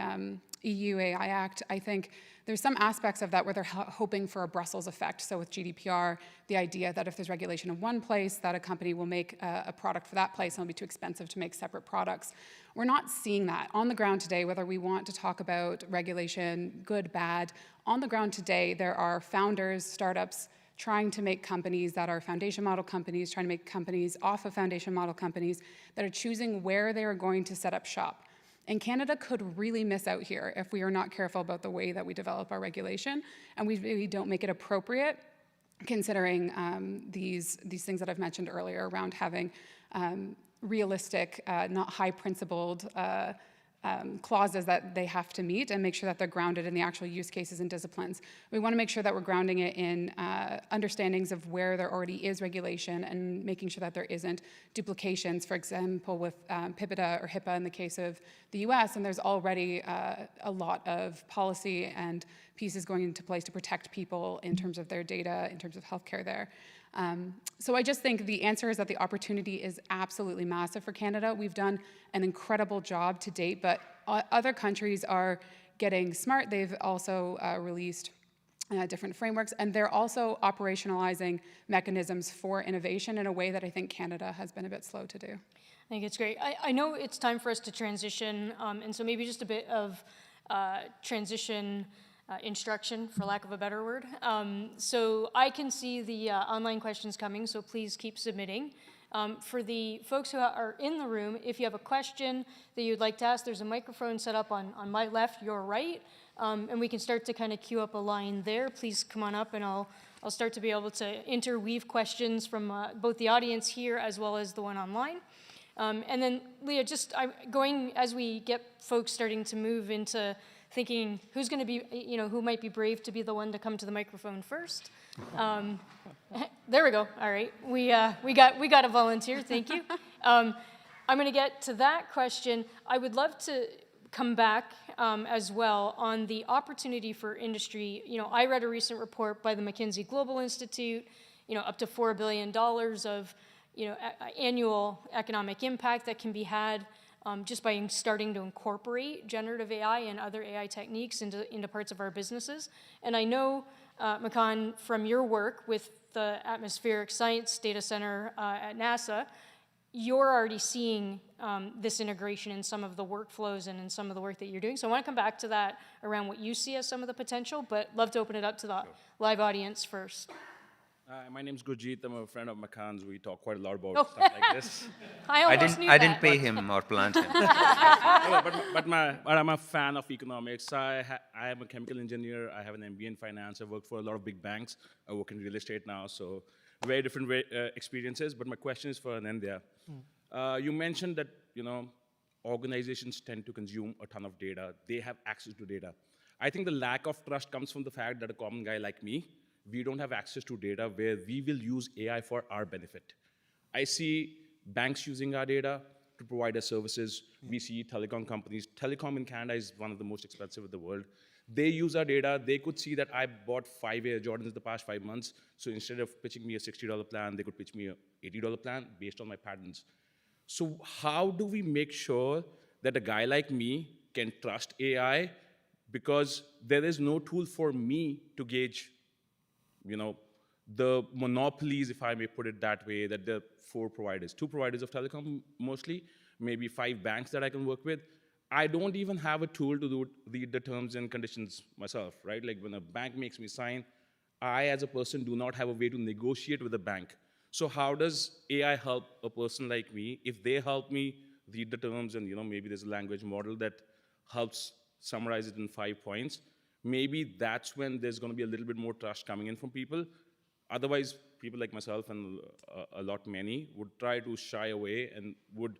EU AI Act. I think there's some aspects of that where they're hoping for a Brussels effect. So with GDPR, the idea that if there's regulation in one place, that a company will make a product for that place and it'll be too expensive to make separate products. We're not seeing that on the ground today, whether we want to talk about regulation, good, bad. On the ground today, there are founders, startups, trying to make companies that are foundation model companies, trying to make companies off of foundation model companies that are choosing where they are going to set up shop. And Canada could really miss out here if we are not careful about the way that we develop our regulation and we don't make it appropriate considering these things that I've mentioned earlier around having realistic, not high-principled clauses that they have to meet, and make sure that they're grounded in the actual use cases and disciplines. We want to make sure that we're grounding it in understandings of where there already is regulation and making sure that there isn't duplications, for example, with PIPEDA or HIPAA in the case of the US, and there's already a lot of policy and pieces going into place to protect people in terms of their data, in terms of healthcare there. So I just think the answer is that the opportunity is absolutely massive for Canada. We've done an incredible job to date, but other countries are getting smart. They've also released different frameworks, and they're also operationalizing mechanisms for innovation in a way that I think Canada has been a bit slow to do. I think it's great. I know it's time for us to transition, and so maybe just a bit of transition instruction, for lack of a better word. So I can see the online questions coming, so please keep submitting. For the folks who are in the room, if you have a question that you'd like to ask, there's a microphone set up on my left, your right, and we can start to kind of queue up a line there. Please come on up, and I'll start to be able to interweave questions from both the audience here as well as the one online. And then, Leah, just going as we get folks starting to move into thinking who's going to be, who might be brave to be the one to come to the microphone first. There we go. All right, we got a volunteer. Thank you. I'm going to get to that question. I would love to come back as well on the opportunity for industry. I read a recent report by the McKinsey Global Institute. Up to $4 billion of annual economic impact that can be had just by starting to incorporate generative AI and other AI techniques into parts of our businesses. And I know, Makan, from your work with the Atmospheric Science Data Center at NASA, you're already seeing this integration in some of the workflows and in some of the work that you're doing. So I want to come back to that around what you see as some of the potential, but love to open it up to the live audience first. My name's Gurjeet. I'm a friend of Makan's. We talk quite a lot about stuff like this. I didn't pay him or plant him. But I'm a fan of economics. I am a chemical engineer. I have an MBA in finance. I work for a lot of big banks. I work in real estate now, so very different experiences. But my question is for Anindya. You mentioned that organizations tend to consume a ton of data. They have access to data. I think the lack of trust comes from the fact that a common guy like me, we don't have access to data where we will use AI for our benefit. I see banks using our data to provide us services. We see telecom companies. Telecom in Canada is one of the most expensive in the world. They use our data. They could see that I bought 5 Air Jordans in the past 5 months. So instead of pitching me a $60 plan, they could pitch me a $80 plan based on my patterns. So how do we make sure that a guy like me can trust AI? Because there is no tool for me to gauge the monopolies, if I may put it that way, that the 4 providers, 2 providers of telecom mostly, maybe 5 banks that I can work with. I don't even have a tool to read the terms and conditions myself, right? Like when a bank makes me sign, I as a person do not have a way to negotiate with a bank. So how does AI help a person like me? If they help me read the terms and maybe there's a language model that helps summarize it in 5 points, maybe that's when there's going to be a little bit more trust coming in from people. Otherwise, people like myself and a lot many would try to shy away and would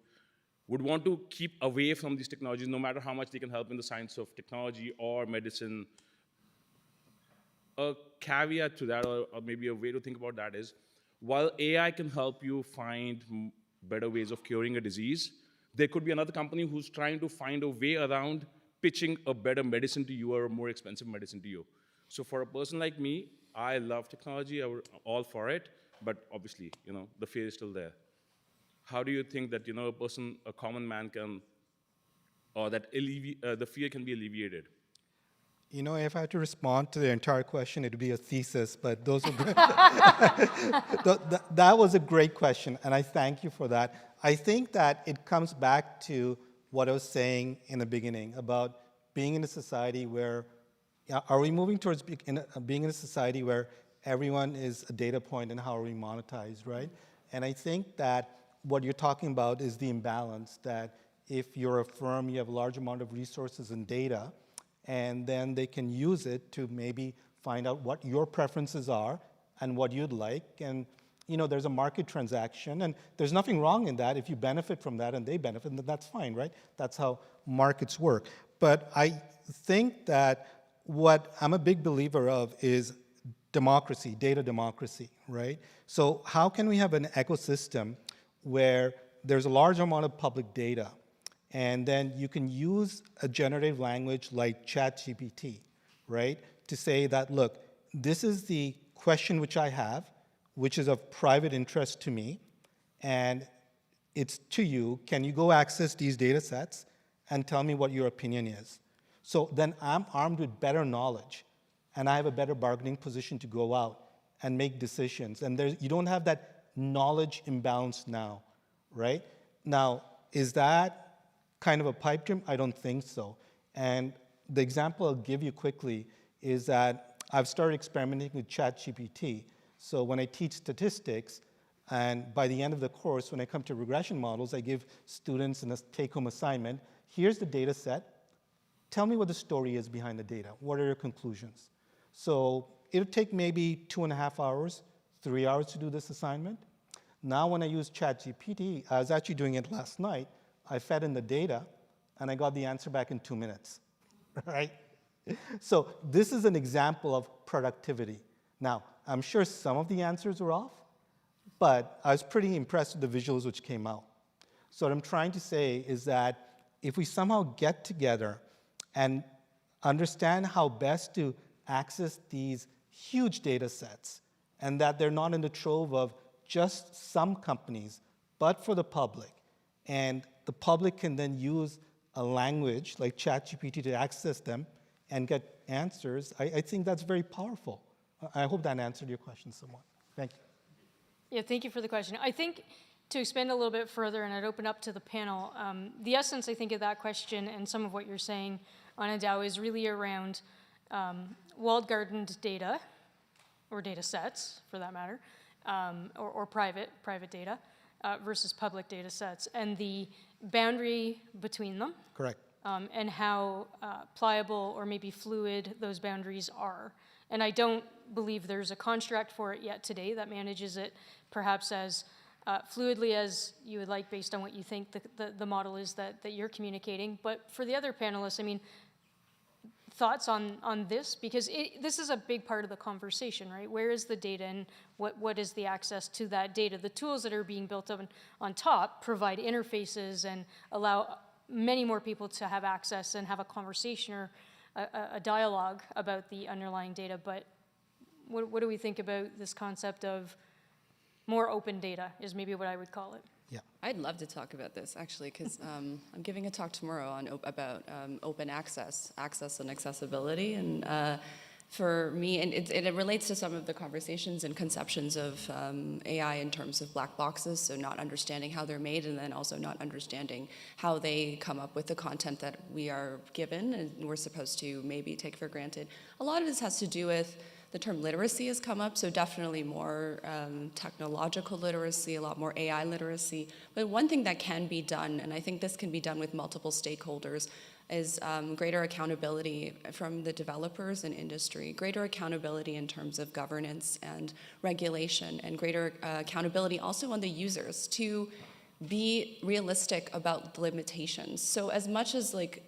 want to keep away from these technologies, no matter how much they can help in the science of technology or medicine. A caveat to that, or maybe a way to think about that is, while AI can help you find better ways of curing a disease, there could be another company who's trying to find a way around pitching a better medicine to you or a more expensive medicine to you. So for a person like me, I love technology, I'm all for it, but obviously, the fear is still there. How do you think that, a common man can, or that the fear can be alleviated? If I had to respond to the entire question, it would be a thesis, but those are great. That was a great question, and I thank you for that. I think that it comes back to what I was saying in the beginning about being in a society where, are we moving towards being in a society where everyone is a data point and how are we monetized, right? And I think that what you're talking about is the imbalance, that if you're a firm, you have a large amount of resources and data, and then they can use it to maybe find out what your preferences are and what you'd like, and there's a market transaction, and there's nothing wrong in that. If you benefit from that and they benefit, then that's fine, right? That's how markets work. But I think that what I'm a big believer of is democracy, data democracy, right? So how can we have an ecosystem where there's a large amount of public data, and then you can use a generative language like ChatGPT, right, to say that, look, this is the question which I have, which is of private interest to me, and it's to you. Can you go access these data sets and tell me what your opinion is? So then I'm armed with better knowledge, and I have a better bargaining position to go out and make decisions. And you don't have that knowledge imbalance now, right? Now, is that kind of a pipe dream? I don't think so. And the example I'll give you quickly is that I've started experimenting with ChatGPT. So when I teach statistics, and by the end of the course, when I come to regression models, I give students a take-home assignment. Here's the data set. Tell me what the story is behind the data. What are your conclusions? So it'll take maybe 2.5 hours, 3 hours to do this assignment. Now when I use ChatGPT, I was actually doing it last night, I fed in the data, and I got the answer back in 2 minutes, right? So this is an example of productivity. Now, I'm sure some of the answers were off, but I was pretty impressed with the visuals which came out. So what I'm trying to say is that if we somehow get together and understand how best to access these huge data sets, and that they're not in the trove of just some companies, but for the public, and the public can then use a language like ChatGPT to access them and get answers, I think that's very powerful. I hope that answered your question somewhat. Thank you. Yeah, thank you for the question. I think to expand a little bit further, and I'd open up to the panel, the essence, I think, of that question and some of what you're saying, Anandao, is really around walled gardened data, or data sets, for that matter, or private data, versus public data sets, and the boundary between them. Correct. And how pliable or maybe fluid those boundaries are. And I don't believe there's a construct for it yet today that manages it perhaps as fluidly as you would like based on what you think the model is that you're communicating. But for the other panelists, I mean, thoughts on this? Because this is a big part of the conversation, right? Where is the data and what is the access to that data? The tools that are being built on top provide interfaces and allow many more people to have access and have a conversation or a dialogue about the underlying data. But what do we think about this concept of more open data is maybe what I would call it. Yeah. I'd love to talk about this, actually, because I'm giving a talk tomorrow about open access and accessibility. And for me, and it relates to some of the conversations and conceptions of AI in terms of black boxes, so not understanding how they're made, and then also not understanding how they come up with the content that we are given and we're supposed to maybe take for granted. A lot of this has to do with the term literacy has come up, so definitely more technological literacy, a lot more AI literacy. But one thing that can be done, and I think this can be done with multiple stakeholders, is greater accountability from the developers and industry, greater accountability in terms of governance and regulation, and greater accountability also on the users to be realistic about the limitations. So as much as like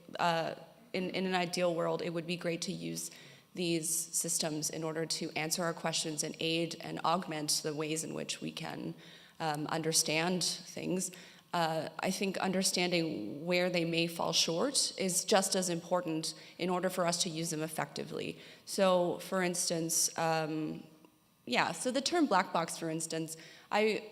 in an ideal world, it would be great to use these systems in order to answer our questions and aid and augment the ways in which we can understand things. I think understanding where they may fall short is just as important in order for us to use them effectively. So for instance, so the term black box, for instance, I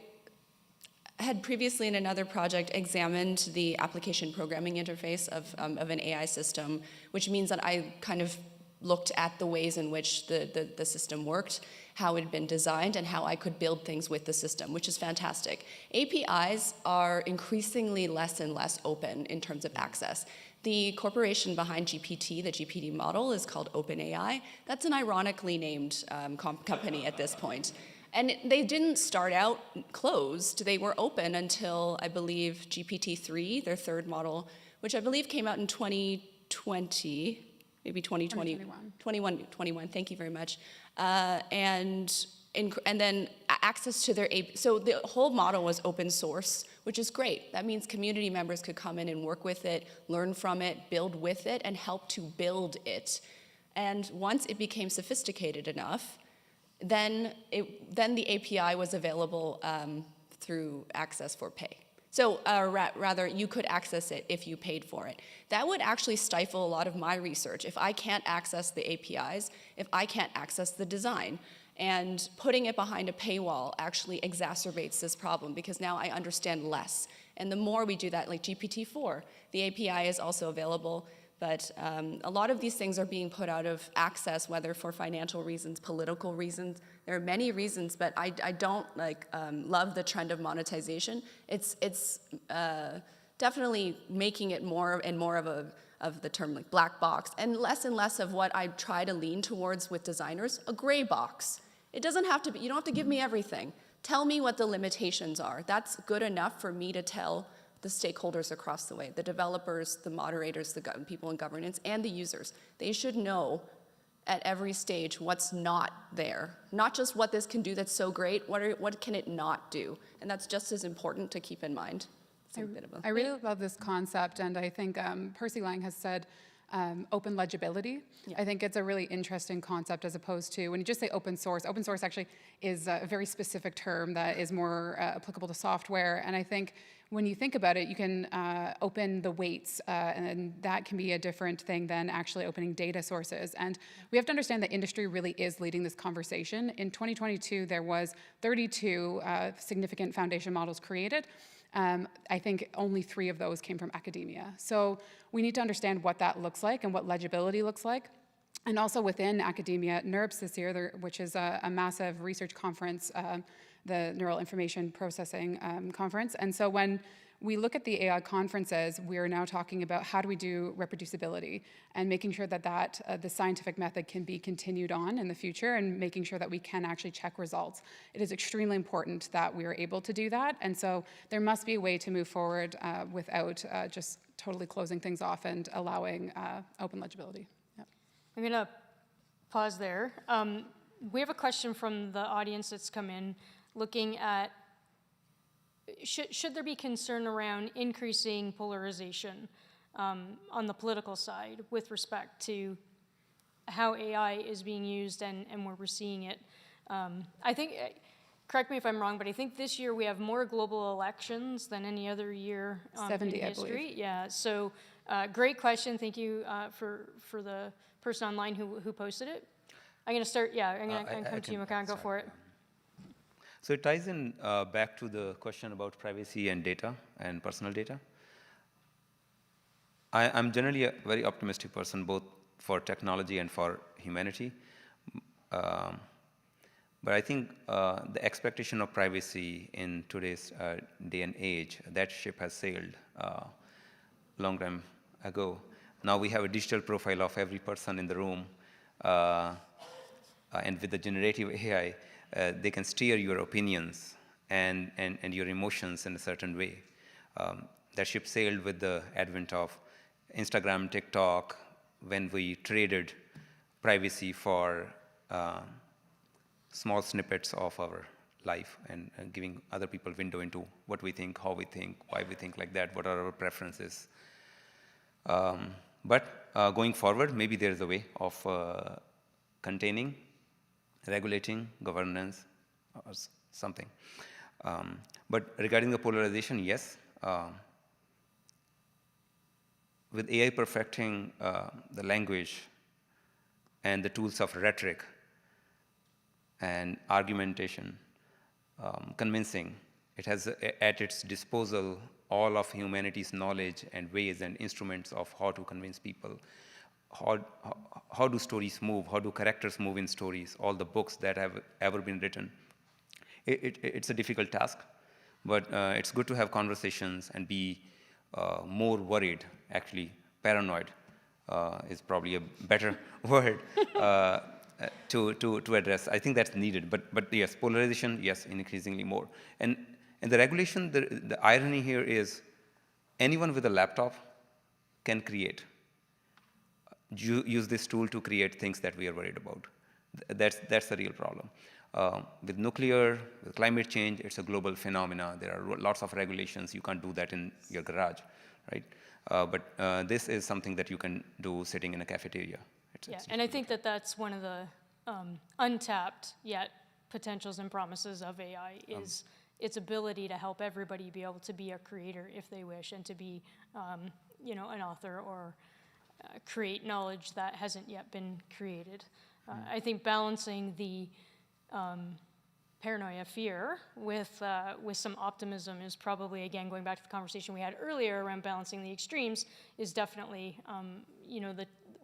had previously in another project examined the application programming interface of an AI system, which means that I kind of looked at the ways in which the system worked, how it had been designed, and how I could build things with the system, which is fantastic. APIs are increasingly less and less open in terms of access. The corporation behind GPT, the GPT model, is called OpenAI. That's an ironically named company at this point. And they didn't start out closed. They were open until, I believe, GPT-3, their third model, which I believe came out in 2020. Maybe 2020, 2021, thank you very much. And and then access to their API. So the whole model was open source, which is great. That means community members could come in and work with it, learn from it, build with it, and help to build it. And once it became sophisticated enough, then the API was available through access for pay. So rather, you could access it if you paid for it. That would actually stifle a lot of my research. If I can't access the APIs, if I can't access the design, and putting it behind a paywall actually exacerbates this problem because now I understand less. And the more we do that, like GPT-4, the API is also available, but a lot of these things are being put out of access, whether for financial reasons, political reasons. There are many reasons, but I don't love the trend of monetization. It's definitely making it more and more of the term like black box, and less of what I try to lean towards with designers, a gray box. It doesn't have to be, you don't have to give me everything. Tell me what the limitations are. That's good enough for me to tell the stakeholders across the way, the developers, the moderators, the people in governance, and the users. They should know at every stage what's not there. Not just what this can do that's so great, what can it not do? And that's just as important to keep in mind. I really love this concept, and I think Percy Lang has said open legibility. Yeah. I think it's a really interesting concept as opposed to when you just say open source actually is a very specific term that is more applicable to software. And I think when you think about it, you can open the weights, and that can be a different thing than actually opening data sources. And we have to understand that industry really is leading this conversation. In 2022, there was 32 significant foundation models created. I think only 3 of those came from academia. So we need to understand what that looks like and what legibility looks like. And also within academia, NeurIPS this year, which is a massive research conference, the Neural Information Processing Conference. And so when we look at the AI conferences, we are now talking about how do we do reproducibility and making sure that the scientific method can be continued on in the future and making sure that we can actually check results. It is extremely important that we are able to do that. And so there must be a way to move forward without just totally closing things off and allowing open legibility. Yep. I'm going to pause there. We have a question from the audience that's come in looking at should there be concern around increasing polarization on the political side with respect to how AI is being used and where we're seeing it? I think, correct me if I'm wrong, but I think this year we have more global elections than any other year 70, in history. I believe. Yeah, so great question. Thank you for the person online who posted it. I'm going to start, I'm going to come to you, Makan, go for it. So it ties in back to the question about privacy and data and personal data. I'm generally a very optimistic person, both for technology and for humanity. But I think the expectation of privacy in today's day and age, that ship has sailed a long time ago. Now we have a digital profile of every person in the room. And with the generative AI, they can steer your opinions and your emotions in a certain way. That ship sailed with the advent of Instagram, TikTok, when we traded privacy for small snippets of our life and giving other people window into what we think, how we think, why we think like that, what are our preferences. But going forward, maybe there's a way of containing, regulating, governance, or something. But regarding the polarization, yes. With AI perfecting the language and the tools of rhetoric and argumentation, convincing, it has at its disposal all of humanity's knowledge and ways and instruments of how to convince people. How do stories move? How do characters move in stories? All the books that have ever been written. It's a difficult task, but it's good to have conversations and be more worried, actually. Paranoid is probably a better word to address. I think that's needed, but yes, polarization, yes, increasingly more. And the regulation, the irony here is anyone with a laptop can create. Use this tool to create things that we are worried about. That's the real problem. With nuclear, with climate change, it's a global phenomena. There are lots of regulations. You can't do that in your garage, right? But this is something that you can do sitting in a cafeteria. And I think that that's one of the untapped yet potentials and promises of AI is its ability to help everybody be able to be a creator if they wish, and to be, an author or create knowledge that hasn't yet been created. I think balancing the paranoia, fear, with some optimism is probably, again, going back to the conversation we had earlier around balancing the extremes, is definitely,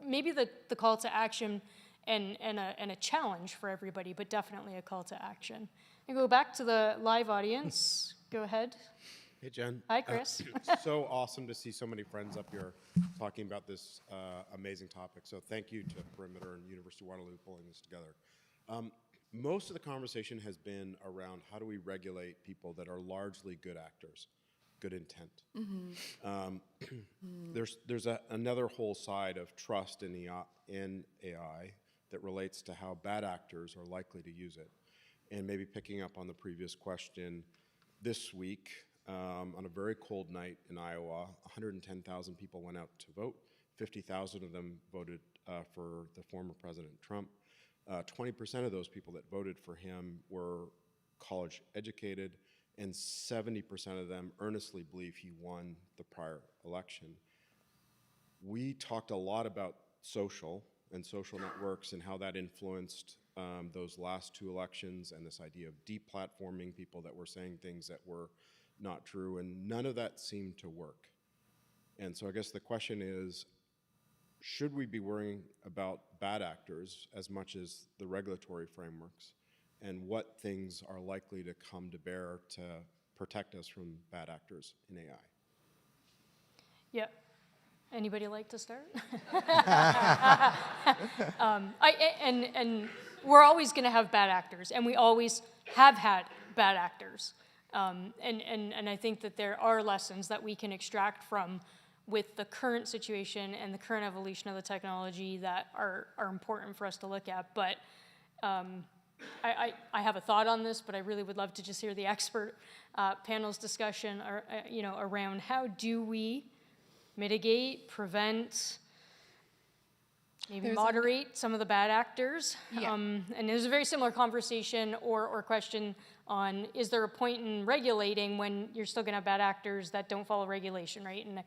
maybe the call to action and a challenge for everybody, but definitely a call to action. And go back to the live audience. Go ahead. Hey, Jen. Hi, Chris. It's so awesome to see so many friends up here talking about this amazing topic. So thank you to Perimeter and University of Waterloo pulling this together. Most of the conversation has been around how do we regulate people that are largely good actors, good intent. There's another whole side of trust in AI that relates to how bad actors are likely to use it. And maybe picking up on the previous question, this week, on a very cold night in Iowa, 110,000 people went out to vote. 50,000 of them voted for the former President Trump. 20% of those people that voted for him were college educated, and 70% of them earnestly believe he won the prior election. We talked a lot about social and social networks and how that influenced those last two elections, and this idea of deplatforming people that were saying things that were not true, and none of that seemed to work. And so I guess the question is, should we be worrying about bad actors as much as the regulatory frameworks, and what things are likely to come to bear to protect us from bad actors in AI? Yeah. Anybody like to start? And we're always going to have bad actors, and we always have had bad actors. And I think that there are lessons that we can extract from with the current situation and the current evolution of the technology that are important for us to look at. But I have a thought on this, but I really would love to just hear the expert panel's discussion, around how do we mitigate, prevent, maybe moderate some of the bad actors. Yeah. And there's a very similar conversation or question on, is there a point in regulating when you're still going to have bad actors that don't follow regulation, right? And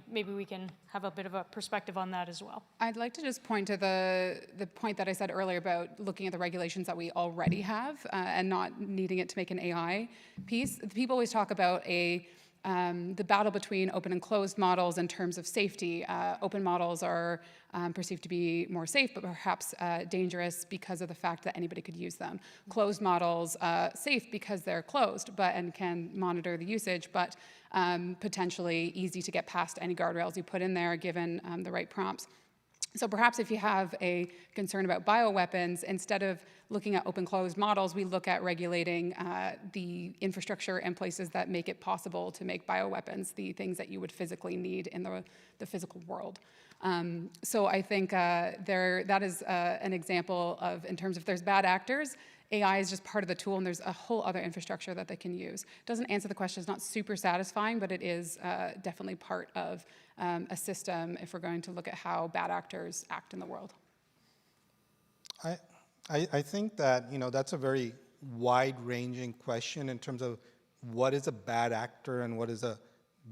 maybe we can have a bit of a perspective on that as well. I'd like to just point to the point that I said earlier about looking at the regulations that we already have and not needing it to make an AI piece. People always talk about the battle between open and closed models in terms of safety. Open models are perceived to be more safe, but perhaps dangerous because of the fact that anybody could use them. Closed models, safe because they're closed and can monitor the usage, but potentially easy to get past any guardrails you put in there given the right prompts. So perhaps if you have a concern about bioweapons, instead of looking at open-closed models, we look at regulating the infrastructure and places that make it possible to make bioweapons, the things that you would physically need in the physical world. So I think that is an example of, in terms of if there's bad actors, AI is just part of the tool, and there's a whole other infrastructure that they can use. Doesn't answer the question, it's not super satisfying, but it is definitely part of a system if we're going to look at how bad actors act in the world. I think that, that's a very wide-ranging question in terms of what is a bad actor and what is a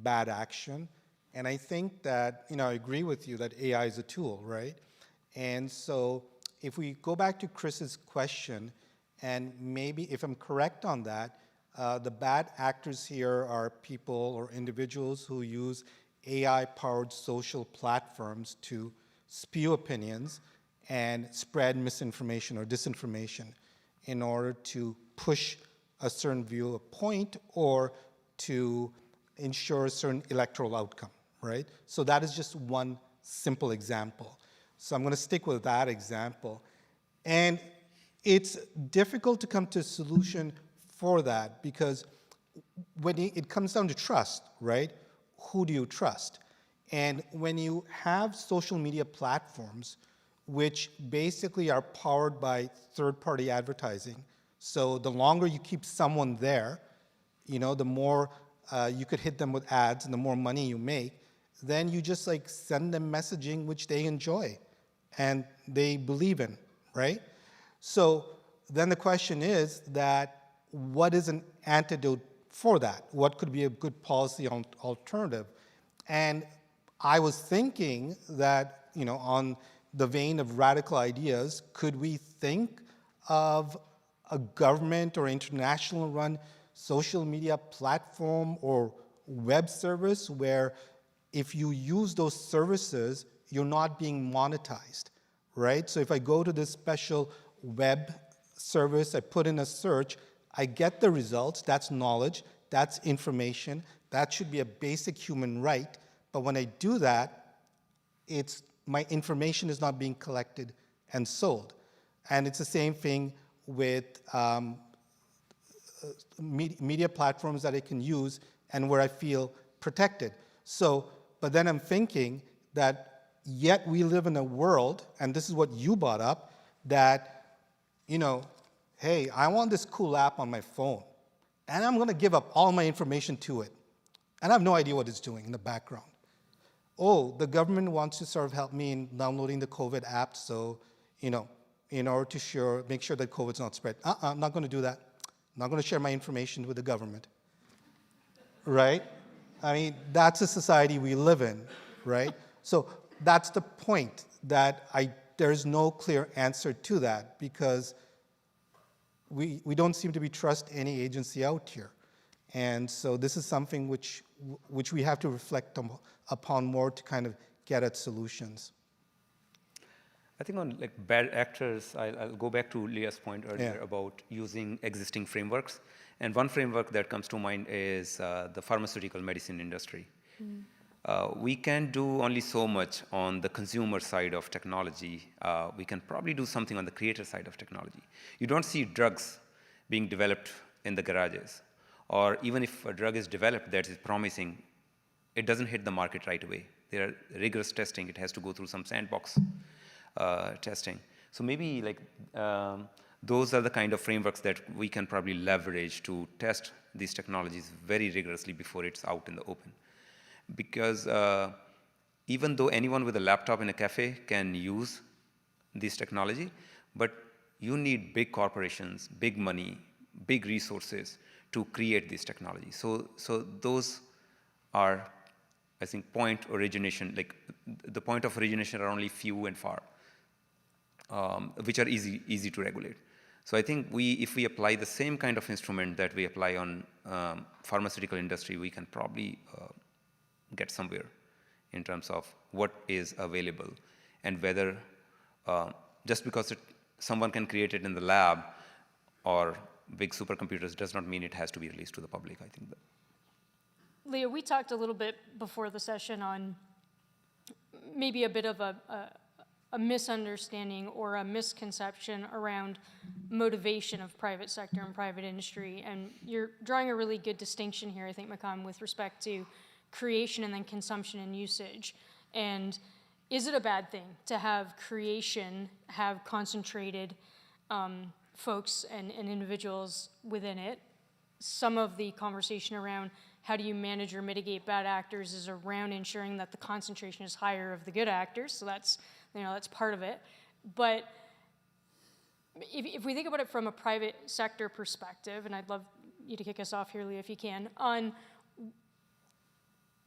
bad action. And I think that, I agree with you that AI is a tool, right? And so if we go back to Chris's question, and maybe if I'm correct on that, the bad actors here are people or individuals who use AI-powered social platforms to spew opinions and spread misinformation or disinformation in order to push a certain view, a point, or to ensure a certain electoral outcome, right? So that is just one simple example. So I'm going to stick with that example. And it's difficult to come to a solution for that because when it comes down to trust, right? Who do you trust? And when you have social media platforms which basically are powered by third-party advertising, So the longer you keep someone there, the more you could hit them with ads and the more money you make, then you just like send them messaging which they enjoy and they believe in, right? So then the question is that what is an antidote for that? What could be a good policy alternative? And I was thinking that, on the vein of radical ideas, could we think of a government or international run social media platform or web service where if you use those services, you're not being monetized, right? So if I go to this special web service, I put in a search, I get the results, that's knowledge, that's information, that should be a basic human right, but when I do that, my information is not being collected and sold. And it's the same thing with media platforms that I can use and where I feel protected. So, but then I'm thinking that yet we live in a world, and this is what you brought up, that, hey, I want this cool app on my phone, and I'm gonna give up all my information to it. And I have no idea what it's doing in the background. Oh, the government wants to sort of help me in downloading the COVID app, so, in order to make sure that COVID's not spread. I'm not gonna do that. I'm not gonna share my information with the government, right? I mean, that's a society we live in, right? So that's the point, that there's no clear answer to that, because we don't seem to be trust any agency out here. And so this is something which we have to reflect upon more to kind of get at solutions. I think on bad actors, I'll go back to Leah's point earlier about using existing frameworks. And one framework that comes to mind is the pharmaceutical medicine industry. We can do only so much on the consumer side of technology. We can probably do something on the creator side of technology. You don't see drugs being developed in the garages. Or even if a drug is developed that is promising, it doesn't hit the market right away. There are rigorous testing. It has to go through some sandbox testing. So maybe those are the kind of frameworks that we can probably leverage to test these technologies very rigorously before it's out in the open. Because even though anyone with a laptop in a cafe can use this technology, but you need big corporations, big money, big resources to create this technology. So those are, I think, point origination, the point of origination are only few and far, which are easy to regulate. So I think if we apply the same kind of instrument that we apply on pharmaceutical industry, we can probably get somewhere in terms of what is available and whether just because someone can create it in the lab or big supercomputers does not mean it has to be released to the public, I think. Leah, we talked a little bit before the session on maybe a bit of a misunderstanding or a misconception around motivation of private sector and private industry. And you're drawing a really good distinction here, I think, Makam, with respect to creation and then consumption and usage. And is it a bad thing to have creation have concentrated folks and individuals within it? Some of the conversation around how do you manage or mitigate bad actors is around ensuring that the concentration is higher of the good actors. So that's part of it. But if we think about it from a private sector perspective, and I'd love you to kick us off here, Leah, if you can,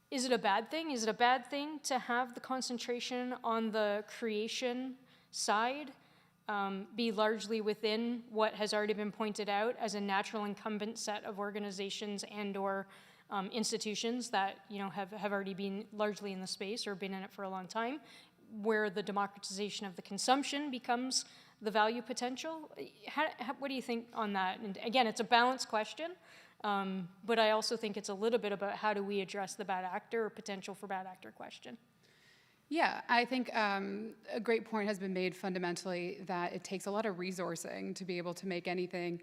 is it a bad thing? Is it a bad thing to have the concentration on the creation side be largely within what has already been pointed out as a natural incumbent set of organizations and/or institutions that have already been largely in the space or been in it for a long time, where the democratization of the consumption becomes the value potential? What do you think on that? And again, it's a balanced question, but I also think it's a little bit about how do we address the bad actor or potential for bad actor question. Yeah, I think a great point has been made fundamentally that it takes a lot of resourcing to be able to make anything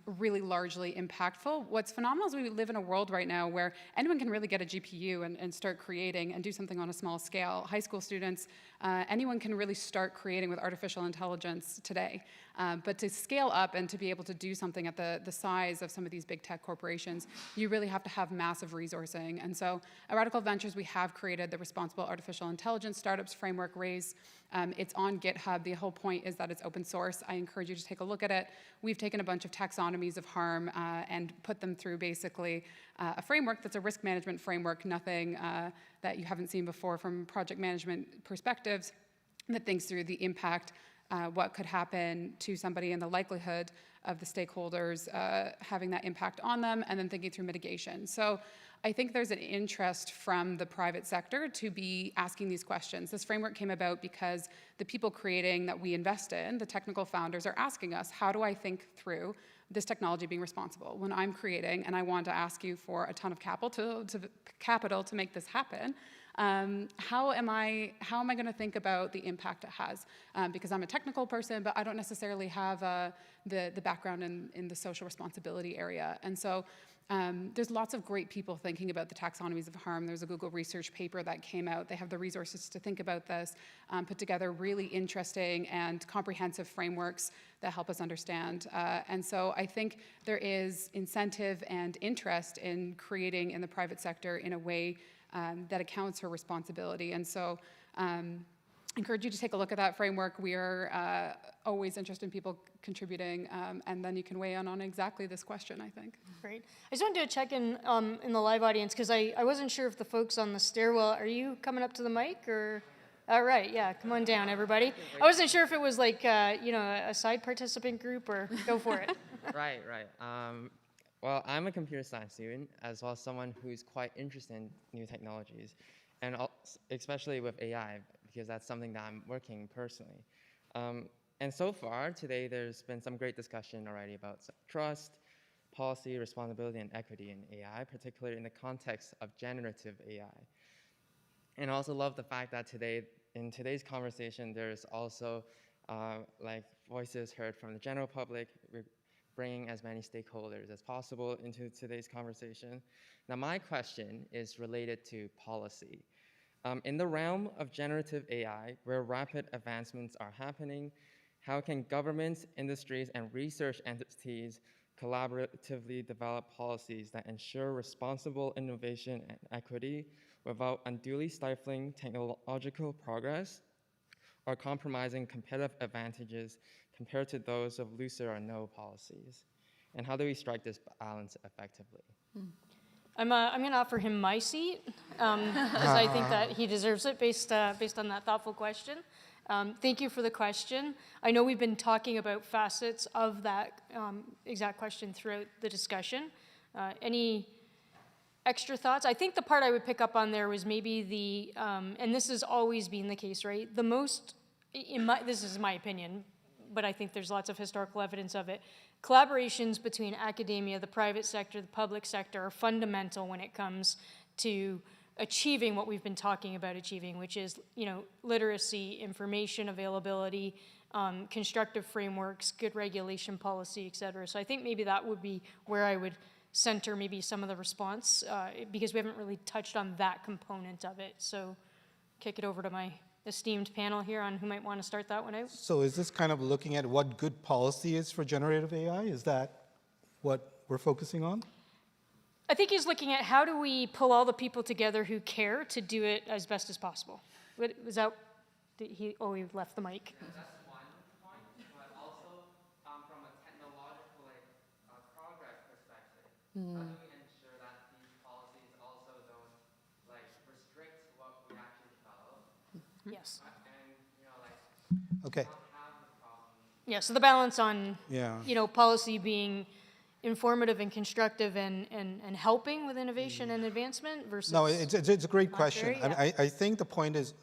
really largely impactful. What's phenomenal is we live in a world right now where anyone can really get a GPU and start creating and do something on a small scale. High school students, anyone can really start creating with artificial intelligence today. But to scale up and to be able to do something at the size of some of these big tech corporations, you really have to have massive resourcing. And so at Radical Ventures, we have created the Responsible Artificial Intelligence Startups Framework RAISE. It's on GitHub. The whole point is that it's open source. I encourage you to take a look at it. We've taken a bunch of taxonomies of harm and put them through basically a framework that's a risk management framework, nothing that you haven't seen before from project management perspectives, that thinks through the impact, what could happen to somebody and the likelihood of the stakeholders having that impact on them, and then thinking through mitigation. So I think there's an interest from the private sector to be asking these questions. This framework came about because the people creating that we invest in, the technical founders, are asking us, how do I think through this technology being responsible? When I'm creating and I want to ask you for a ton of capital to make this happen, how am I going to think about the impact it has? Because I'm a technical person, but I don't necessarily have the background in the social responsibility area. And so there's lots of great people thinking about the taxonomies of harm. There's a Google research paper that came out. They have the resources to think about this, put together really interesting and comprehensive frameworks that help us understand. And so I think there is incentive and interest in creating in the private sector in a way that accounts for responsibility. And so I encourage you to take a look at that framework. We are always interested in people contributing, and then you can weigh in on exactly this question, I think. Great. I just wanted to check in the live audience, because I wasn't sure if the folks on the stairwell, are you coming up to the mic, or? All right, yeah, come on down, everybody. I wasn't sure if it was like, a side participant group, or go for it. Right. Well, I'm a computer science student, as well as someone who's quite interested in new technologies, and especially with AI, because that's something that I'm working personally. And so far today, there's been some great discussion already about trust, policy, responsibility, and equity in AI, particularly in the context of generative AI. And I also love the fact that in today's conversation, there's also voices heard from the general public. We're bringing as many stakeholders as possible into today's conversation. Now, my question is related to policy. In the realm of generative AI, where rapid advancements are happening, how can governments, industries, and research entities collaboratively develop policies that ensure responsible innovation and equity without unduly stifling technological progress or compromising competitive advantages compared to those of looser or no policies? And how do we strike this balance effectively? I'm going to offer him my seat, because I think that he deserves it based on that thoughtful question. Thank you for the question. I know we've been talking about facets of that exact question throughout the discussion. Any extra thoughts? I think the part I would pick up on there was maybe and this has always been the case, right? This is my opinion, but I think there's lots of historical evidence of it. Collaborations between academia, the private sector, the public sector are fundamental when it comes to achieving what we've been talking about achieving, which is, literacy, information availability, constructive frameworks, good regulation policy, et cetera. So I think maybe that would be where I would center maybe some of the response, because we haven't really touched on that component of it. So kick it over to my esteemed panel here on who might want to start that one out. So is this kind of looking at what good policy is for generative AI? Is that what we're focusing on? I think he's looking at how do we pull all the people together who care to do it as best as possible. Was that, he left the mic. That's one point, but also from a technological progress perspective, how do we ensure that these policies also don't restrict what we actually develop? Yes. And Okay. not have the problem. Yeah, so the balance on, Yeah. policy being informative and constructive and helping with innovation and advancement versus... No, it's a great question. contrary, I think the point is,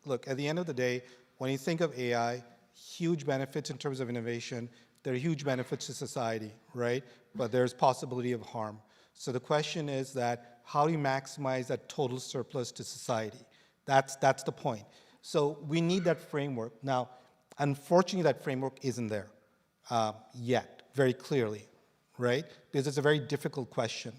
look, at the end of the day, when you think of AI, huge benefits in terms of innovation, there are huge benefits to society, right? But there's possibility of harm. So the question is that how do you maximize that total surplus to society? That's the point. So we need that framework. Now, unfortunately, that framework isn't there yet. very clearly, right? Because it's a very difficult question.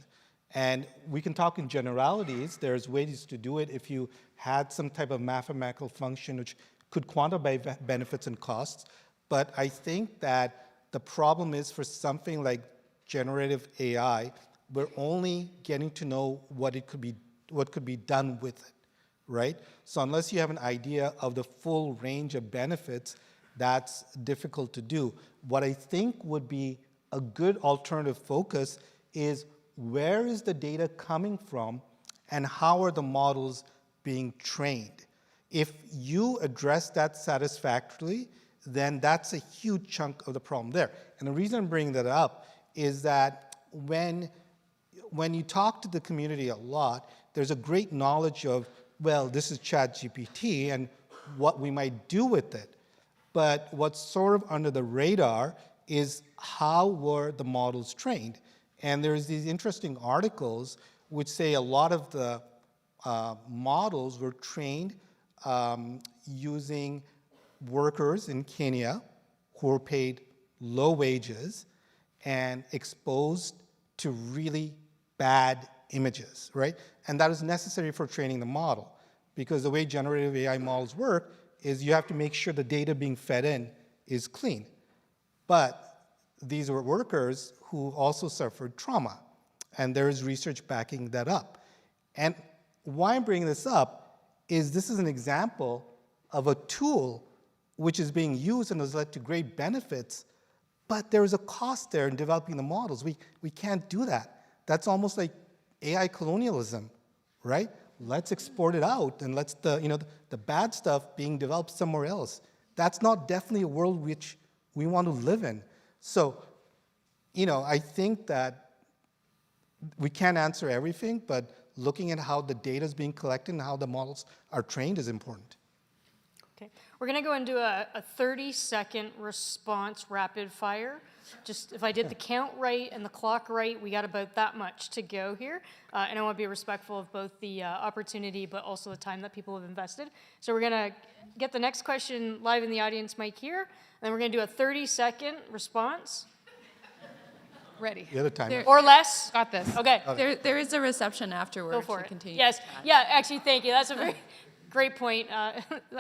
And we can talk in generalities. There's ways to do it if you had some type of mathematical function which could quantify benefits and costs. But I think that the problem is for something like generative AI, we're only getting to know what could be done with it, right? So unless you have an idea of the full range of benefits, that's difficult to do. What I think would be a good alternative focus is where is the data coming from and how are the models being trained? If you address that satisfactorily, then that's a huge chunk of the problem there. And the reason I'm bringing that up is that when you talk to the community a lot, there's a great knowledge of, well, this is ChatGPT and what we might do with it. But what's sort of under the radar is how were the models trained? And there's these interesting articles which say a lot of the models were trained using workers in Kenya who were paid low wages and exposed to really bad images, right? And that is necessary for training the model, because the way generative AI models work is you have to make sure the data being fed in is clean. But these were workers who also suffered trauma, and there is research backing that up. And why I'm bringing this up is this is an example of a tool which is being used and has led to great benefits, but there is a cost there in developing the models. We can't do that. That's almost like AI colonialism, right? Let's export it out and let's the bad stuff being developed somewhere else. That's not definitely a world which we want to live in. So, I think that we can't answer everything, but looking at how the data is being collected and how the models are trained is important. Okay, we're going to go into a 30-second response rapid fire. Just if I did the count right and the clock right, we got about that much to go here. And I want to be respectful of both the opportunity, but also the time that people have invested. So we're going to get the next question live in the audience mic here. And then we're going to do a 30-second response. Ready. The other time. Or less. Got this. Okay. There is a reception afterwards. Go for to it. continue Yes. to chat. Yeah, actually, thank you. That's a very great point.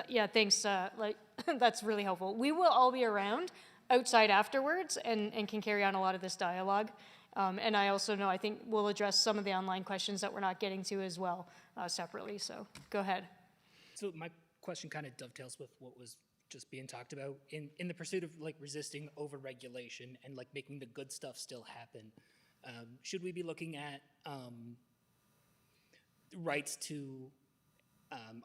Yeah, thanks. That's really helpful. We will all be around outside afterwards and can carry on a lot of this dialogue. And I also know, I think we'll address some of the online questions that we're not getting to as well separately. So go ahead. So my question kind of dovetails with what was just being talked about in the pursuit of resisting overregulation and making the good stuff still happen. Should we be looking at rights to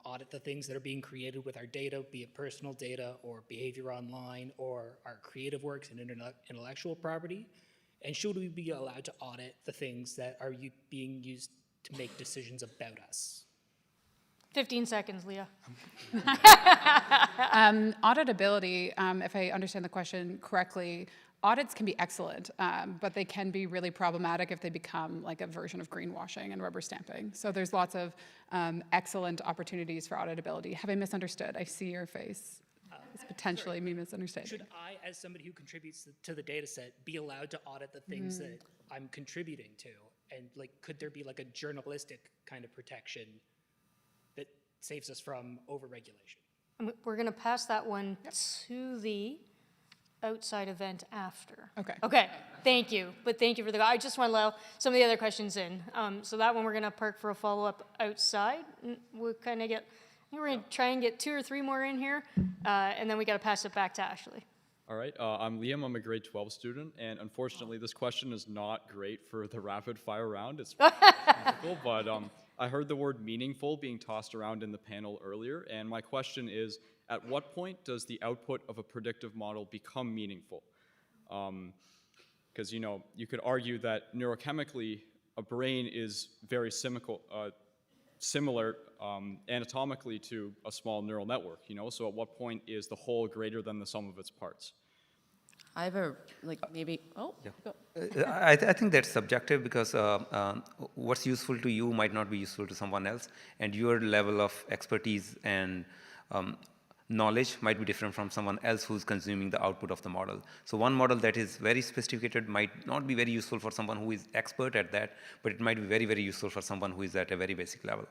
audit the things that are being created with our data, be it personal data or behavior online or our creative works and intellectual property? And should we be allowed to audit the things that are being used to make decisions about us? 15 seconds, Leah. Auditability, if I understand the question correctly, audits can be excellent, but they can be really problematic if they become like a version of greenwashing and rubber stamping. So there's lots of excellent opportunities for auditability. Have I misunderstood? I see your face. It's potentially me misunderstanding. Should I, as somebody who contributes to the data set, be allowed to audit the things that I'm contributing to? And could there be a journalistic kind of protection that saves us from overregulation? We're going to pass that one to the outside event after. Okay. Okay, thank you. But thank you for I just want to allow some of the other questions in. So that one we're going to park for a follow-up outside. We'll kind of we're going to try and get 2 or 3 more in here, and then we got to pass it back to Ashley. All right, I'm Liam. I'm a grade 12 student, and unfortunately, this question is not great for the rapid fire round. It's difficult, but I heard the word meaningful being tossed around in the panel earlier, and my question is, at what point does the output of a predictive model become meaningful? Because, you could argue that neurochemically, a brain is very similar anatomically to a small neural network, So at what point is the whole greater than the sum of its parts? I have a, maybe, oh. Yeah. Go. I think that's subjective because what's useful to you might not be useful to someone else, and your level of expertise and knowledge might be different from someone else who's consuming the output of the model. So one model that is very sophisticated might not be very useful for someone who is expert at that, but it might be very, very useful for someone who is at a very basic level.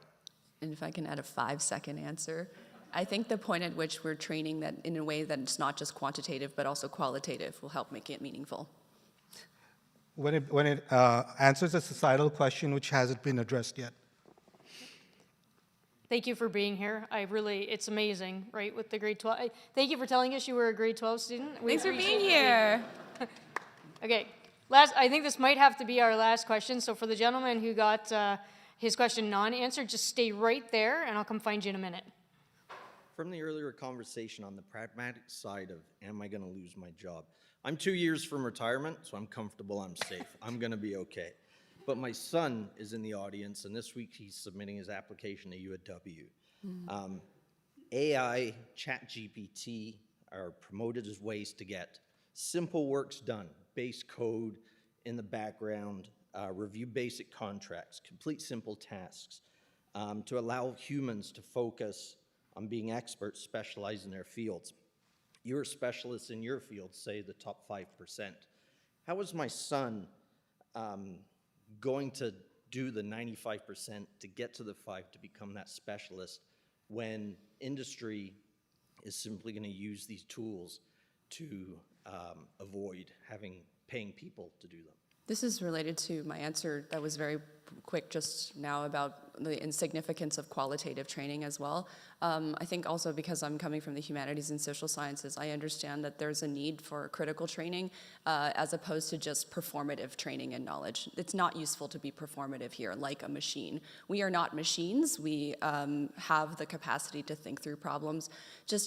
And if I can add a 5-second answer, I think the point at which we're training that in a way that it's not just quantitative but also qualitative will help make it meaningful. When it answers a societal question which hasn't been addressed yet. Thank you for being here. It's amazing, right, with the grade 12. Thank you for telling us you were a grade 12 student. Thanks for being here. Okay, I think this might have to be our last question. So for the gentleman who got his question non-answered, just stay right there and I'll come find you in a minute. From the earlier conversation on the pragmatic side of, am I going to lose my job? I'm 2 years from retirement, so I'm comfortable, I'm safe. I'm going to be okay. But my son is in the audience, and this week he's submitting his application to UW. AI, ChatGPT are promoted as ways to get simple works done, base code in the background, review basic contracts, complete simple tasks, to allow humans to focus on being experts specialized in their fields. You're specialists in your field, say the top 5%. How is my son going to do the 95% to get to the 5 to become that specialist when industry is simply going to use these tools to avoid paying people to do them? This is related to my answer that was very quick just now about the insignificance of qualitative training as well. I think also because I'm coming from the humanities and social sciences, I understand that there's a need for critical training as opposed to just performative training and knowledge. It's not useful to be performative here like a machine. We are not machines. We have the capacity to think through problems.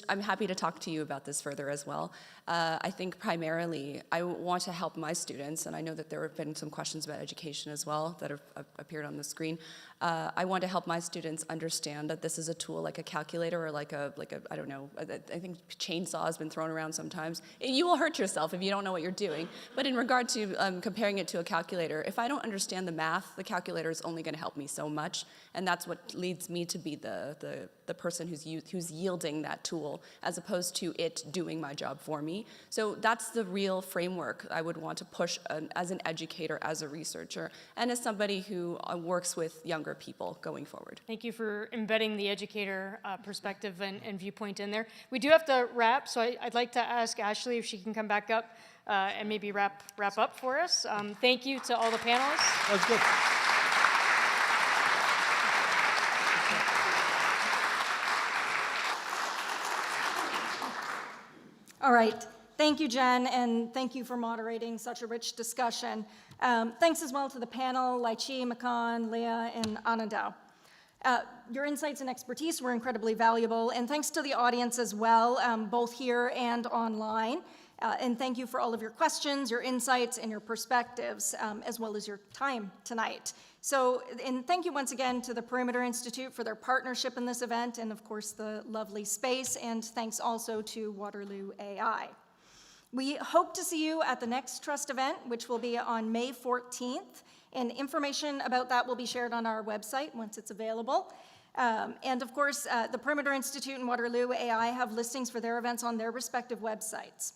I'm happy to talk to you about this further as well. I think primarily I want to help my students, and I know that there have been some questions about education as well that have appeared on the screen. I want to help my students understand that this is a tool like a calculator or like a I don't know, I think chainsaw has been thrown around sometimes. You will hurt yourself if you don't know what you're doing. But in regard to comparing it to a calculator, if I don't understand the math, the calculator is only going to help me so much. And that's what leads me to be the person who's yielding that tool as opposed to it doing my job for me. So that's the real framework I would want to push as an educator, as a researcher, and as somebody who works with younger people going forward. Thank you for embedding the educator perspective and viewpoint in there. We do have to wrap, so I'd like to ask Ashley if she can come back up and maybe wrap up for us. Thank you to all the panelists. That's good. All right. Thank you, Jen, and thank you for moderating such a rich discussion. Thanks as well to the panel, Lai Chi, Makan, Leah, and Anandao. Your insights and expertise were incredibly valuable, and thanks to the audience as well, both here and online. And thank you for all of your questions, your insights, and your perspectives, as well as your time tonight. And thank you once again to the Perimeter Institute for their partnership in this event, and of course the lovely space, and thanks also to Waterloo AI. We hope to see you at the next TRuST event, which will be on May 14th, and information about that will be shared on our website once it's available. And of course, the Perimeter Institute and Waterloo AI have listings for their events on their respective websites.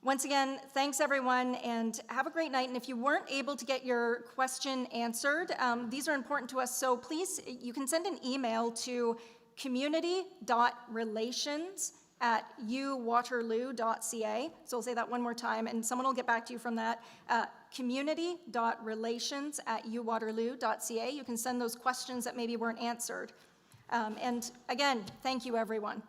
Once again, thanks everyone, and have a great night. And if you weren't able to get your question answered, these are important to us, so please, you can send an email to community.relations@uwaterloo.ca. So I'll say that one more time, and someone will get back to you from that. Community.relations@uwaterloo.ca. You can send those questions that maybe weren't answered. And again, thank you, everyone.